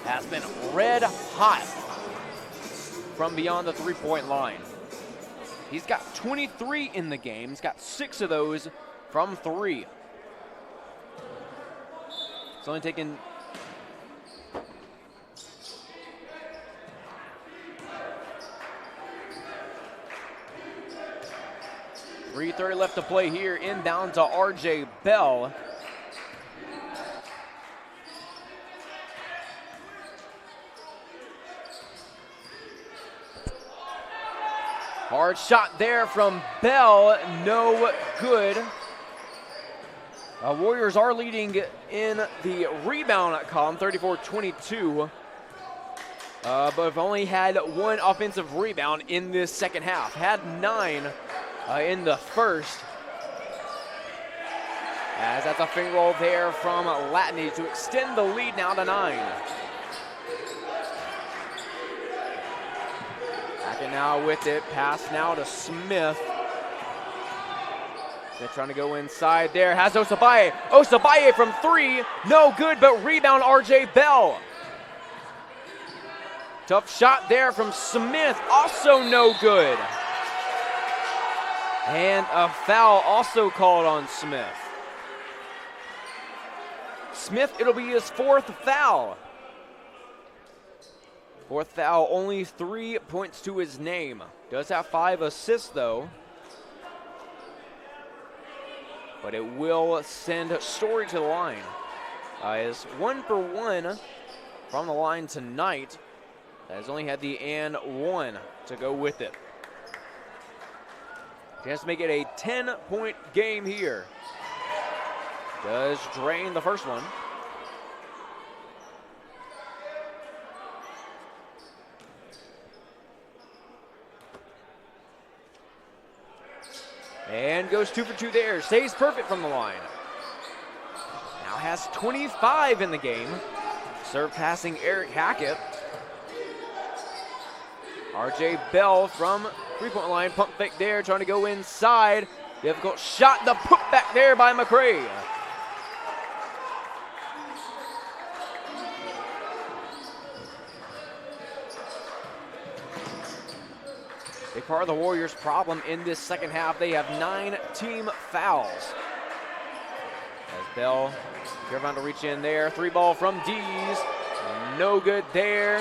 Speaker 1: has been red hot from beyond the 3-point line. He's got 23 in the game. He's got 6 of those from 3. It's only taken 3:30 left to play here. Inbound to RJ Bell. Hard shot there from Bell, no good. Warriors are leading in the rebound column, 34-22. But have only had 1 offensive rebound in this second half. Had 9 in the first. As that's a finger roll there from Latney to extend the lead now to 9. Hackett now with it, pass now to Smith. They're trying to go inside there, has Osabaye. Osabaye from 3, no good, but rebound RJ Bell. Tough shot there from Smith, also no good. And a foul also called on Smith. Smith, it'll be his 4th foul. Fourth foul, only 3 points to his name. Does have 5 assists though. But it will send Story to the line. Is 1 for 1 from the line tonight. Has only had the and 1 to go with it. Chance to make it a 10-point game here. Does drain the first one. And goes 2 for 2 there. Stays perfect from the line. Now has 25 in the game. Serve passing Eric Hackett. RJ Bell from three-point line. Pump fake there, trying to go inside. Difficult shot. The putback there by McCray. Big part of the Warriors' problem in this second half. They have 9 team fouls. As Bell careful to reach in there. 3-ball from Dees. No good there.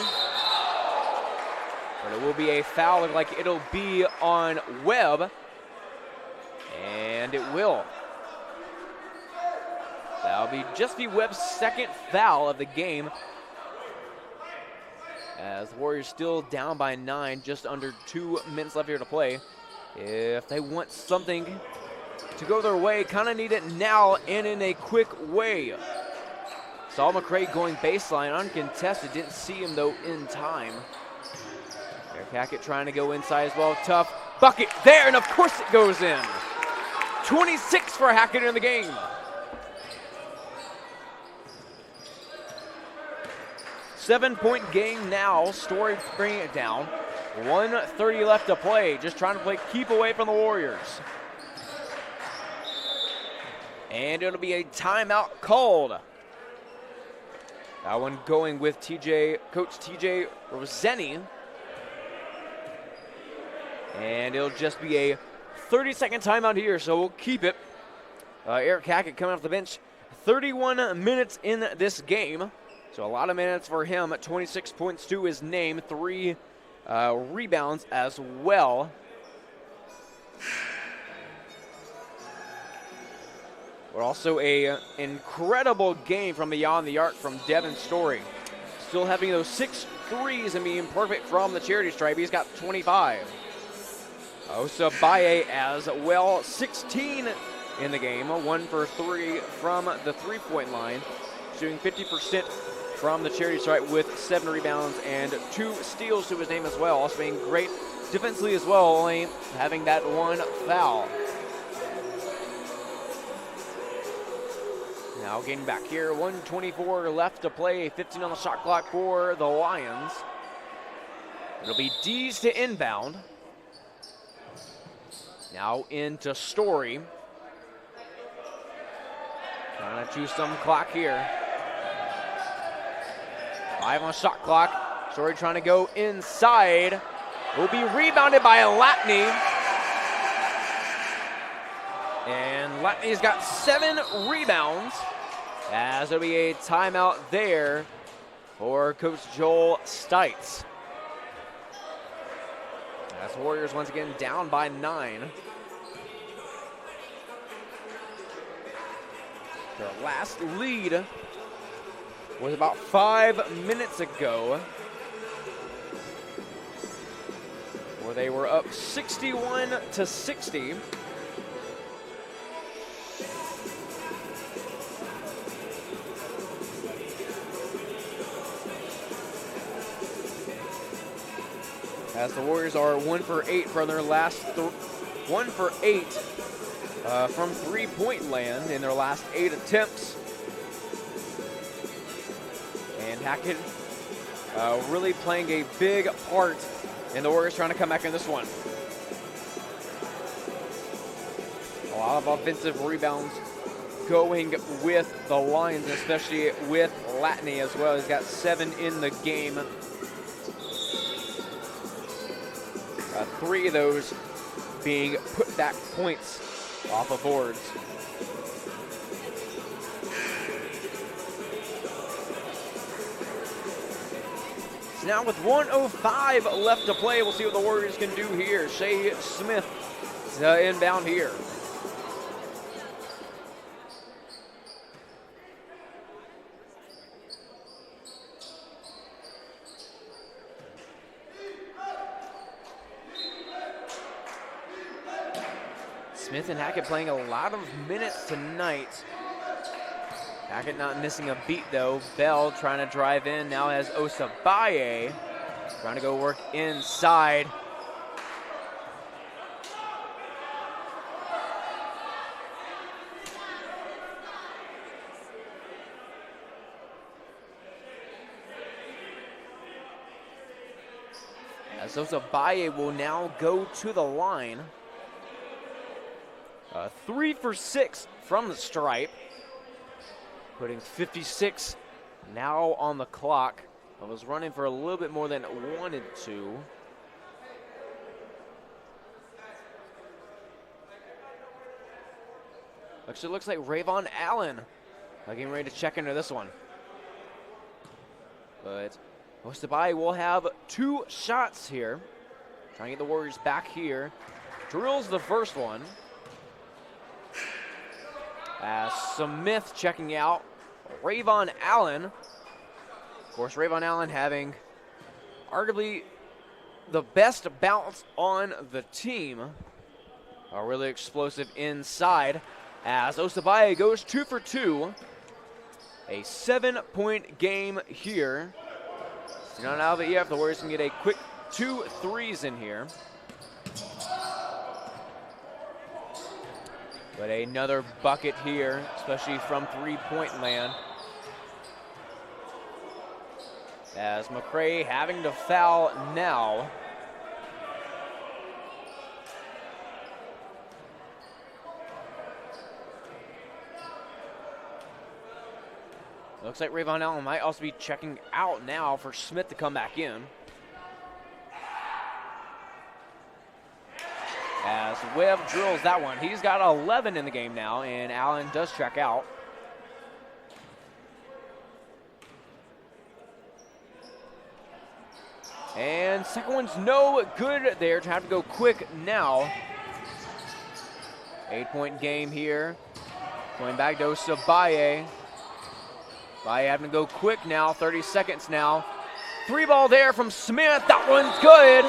Speaker 1: But it will be a foul. Look like it'll be on Webb. And it will. That'll just be Webb's second foul of the game. As the Warriors still down by 9, just under 2 minutes left here to play. If they want something to go their way, kind of need it now and in a quick way. Saw McCray going baseline, uncontested. Didn't see him though in time. Eric Hackett trying to go inside as well. Tough bucket there, and of course it goes in. 26 for Hackett in the game. Seven-point game now. Story bringing it down. 1:30 left to play. Just trying to play keep away from the Warriors. And it'll be a timeout called. That one going with Coach TJ Roseni. And it'll just be a 30-second timeout here, so we'll keep it. Eric Hackett coming off the bench. 31 minutes in this game. So a lot of minutes for him. 26 points to his name. 3 rebounds as well. But also a incredible game from beyond the arc from Devin Story. Still having those 6 threes and being perfect from the charity stripe. He's got 25. Osa Baye as well. 16 in the game. 1 for 3 from the three-point line. Shooting 50% from the charity stripe with 7 rebounds and 2 steals to his name as well. Also being great defensively as well, only having that 1 foul. Now getting back here, 1:24 left to play, 15 on the shot clock for the Lions. It'll be Dees to inbound. Now into Story. Trying to choose some clock here. 5 on shot clock. Story trying to go inside. Will be rebounded by Latney. And Latney's got 7 rebounds. As there'll be a timeout there for Coach Joel Stites. As Warriors once again down by 9. Their last lead was about 5 minutes ago, where they were up 61-60. As the Warriors are 1 for 8 from their last 1 for 8 from three-point land in their last 8 attempts. And Hackett really playing a big part in the Warriors trying to come back in this one. A lot of offensive rebounds going with the Lions, especially with Latney as well. He's got 7 in the game. 3 of those being put back points off of boards. now with 1:05 left to play. We'll see what the Warriors can do here. Shea Smith inbound here. Smith and Hackett playing a lot of minutes tonight. Hackett not missing a beat though. Bell trying to drive in, now has Osabaye trying to go work inside. As Osabaye will now go to the line. 3 for 6 from the stripe. Putting 56 now on the clock. I was running for a little bit more than it wanted to. Actually, looks like Rayvon Allen getting ready to check into this one. But Osabaye will have 2 shots here. Trying to get the Warriors back here. Drills the first one. As Smith checking out Rayvon Allen. Of course, Rayvon Allen having arguably the best bounce on the team. Really explosive inside. As Osabaye goes 2 for 2. A 7-point game here. So not out of it yet. The Warriors can get a quick 2 threes in here. But another bucket here, especially from three-point land. As McCray having to foul now. Looks like Rayvon Allen might also be checking out now for Smith to come back in. As Webb drills that one. He's got 11 in the game now, and Allen does check out. And second one's no good there. Trying to go quick now. 8-point game here. Going back to Osabaye. Baye having to go quick now. 30 seconds now. 3-ball there from Smith. That one's good.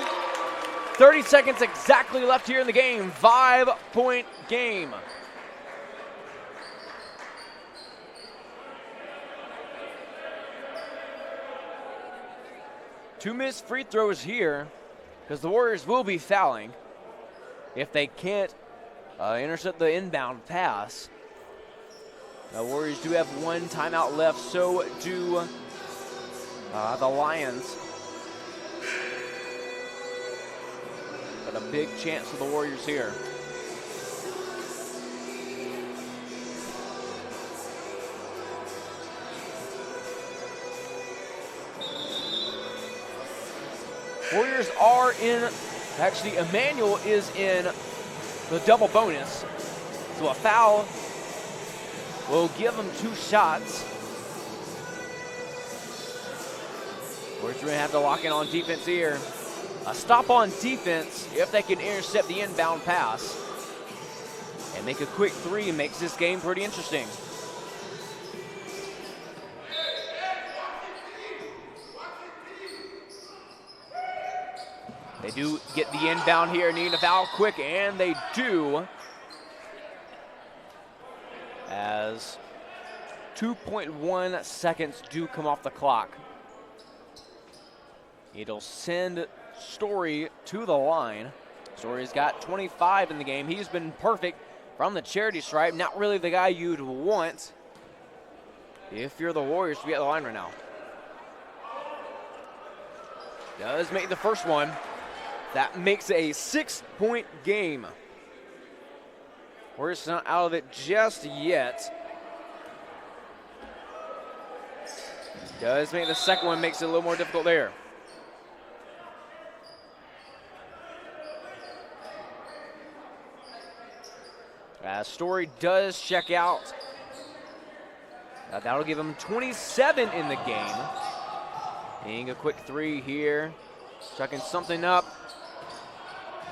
Speaker 1: 30 seconds exactly left here in the game. 5-point game. Two missed free throws here because the Warriors will be fouling if they can't intercept the inbound pass. The Warriors do have 1 timeout left, so do the Lions. But a big chance for the Warriors here. Warriors are in, actually Emmanuel is in the double bonus. So a foul will give them 2 shots. Warriors are gonna have to lock in on defense here. A stop on defense if they can intercept the inbound pass. And make a quick 3 makes this game pretty interesting. They do get the inbound here, needing a foul quick, and they do. As 2.1 seconds do come off the clock. It'll send Story to the line. Story's got 25 in the game. He's been perfect from the charity stripe. Not really the guy you'd want if you're the Warriors to be at the line right now. Does make the first one. That makes a 6-point game. Warriors not out of it just yet. Does make the second one, makes it a little more difficult there. Story does check out. That'll give him 27 in the game. Needing a quick three here. Chucking something up.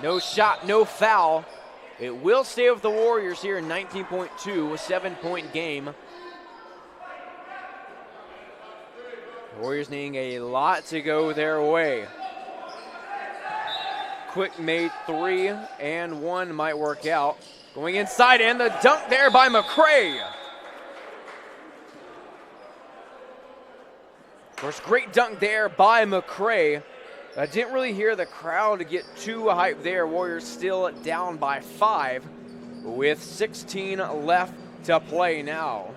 Speaker 1: No shot, no foul. It will stay with the Warriors here in 19.2, a 7-point game. The Warriors needing a lot to go their way. Quick made three and one might work out. Going inside and the dunk there by McCray. Of course, great dunk there by McCray. I didn't really hear the crowd get too hyped there. Warriors still down by 5 with 16 left to play now.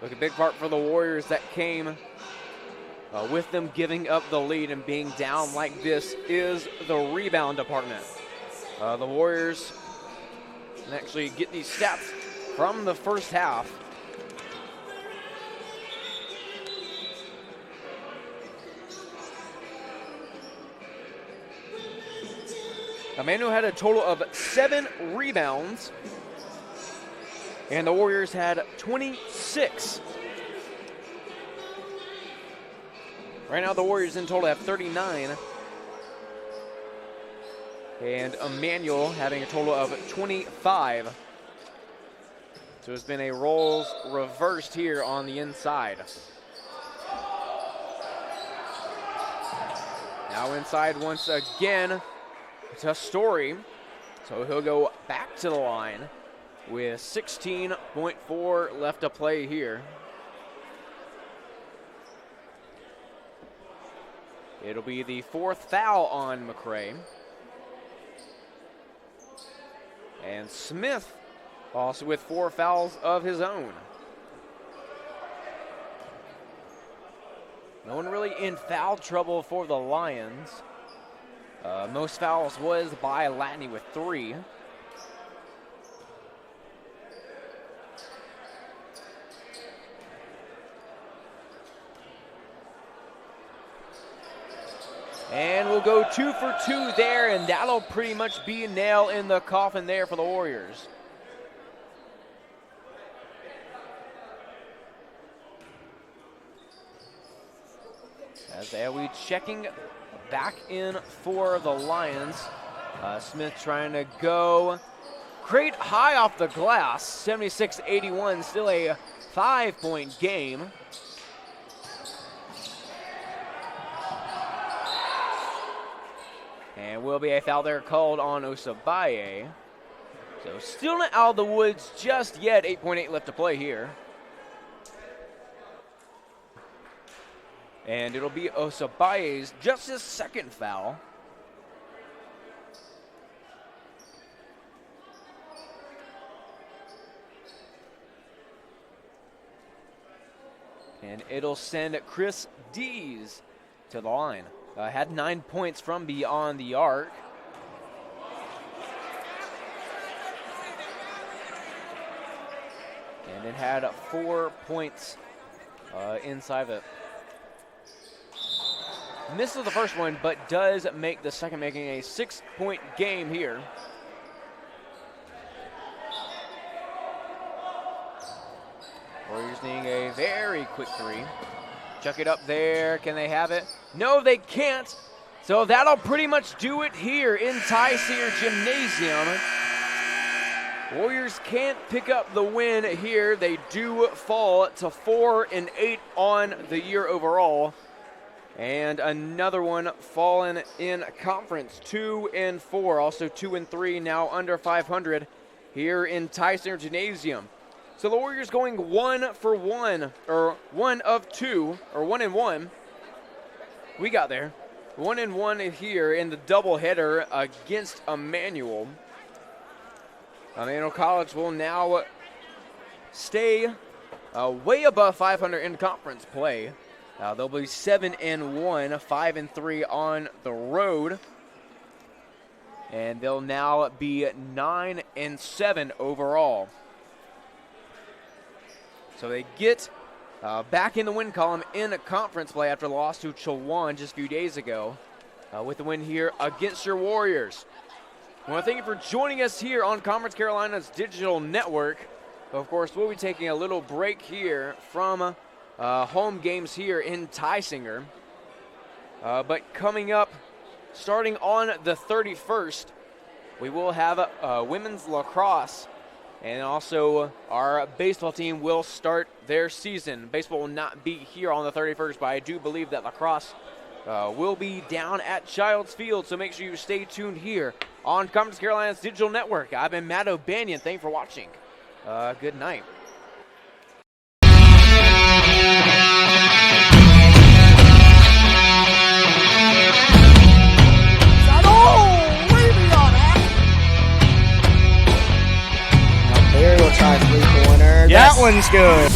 Speaker 1: Look, a big part for the Warriors that came with them giving up the lead and being down like this is the rebound department. The Warriors can actually get these stats from the first half. Emmanuel had a total of 7 rebounds, and the Warriors had 26. Right now the Warriors in total have 39. And Emmanuel having a total of 25. So it's been a roles reversed here on the inside. Now inside once again to Story. So he'll go back to the line with 16.4 left to play here. It'll be the 4th foul on McCray. And Smith also with 4 fouls of his own. No one really in foul trouble for the Lions. Most fouls was by Latney with 3. And we'll go 2 for 2 there, and that'll pretty much be a nail in the coffin there for the Warriors. As they'll be checking back in for the Lions. Smith trying to go great high off the glass, 76-81, still a 5-point game. And will be a foul there called on Osabaye. So still not out of the woods just yet. 8.8 left to play here. And it'll be Osabaye's just his 2nd foul. And it'll send Chris Dees to the line. Had 9 points from beyond the arc. And it had 4 points inside of it. Misses the first one, but does make the second, making a 6-point game here. Warriors needing a very quick 3. Chuck it up there. Can they have it? No, they can't. So that'll pretty much do it here in Ty-Seer Gymnasium. Warriors can't pick up the win here. They do fall to 4-8 on the year overall. And another one fallen in conference, 2-4. Also 2-3 now under 500 here in Ty-Seer Gymnasium. So the Warriors going 1 for 1, or 1 of 2, or 1-1. We got there. 1-1 here in the doubleheader against Emmanuel. Emmanuel College will now stay way above 500 in conference play. They'll be 7-1, 5-3 on the road. And they'll now be 9-7 overall. So they get back in the win column in a conference play after the loss to Chowan just a few days ago with the win here against your Warriors. Well, thank you for joining us here on Conference Carolina's digital network. Of course, we'll be taking a little break here from home games here in Tysinger. But coming up, starting on the 31st, we will have women's lacrosse, and also our baseball team will start their season. Baseball will not be here on the 31st, but I do believe that lacrosse will be down at Childs Field, so make sure you stay tuned here on Conference Carolina's digital network. I've been Matt O'Banion. Thank you for watching. Good night.
Speaker 2: Now Barry will try a 3-pointer.
Speaker 3: Yes.
Speaker 2: That one's good.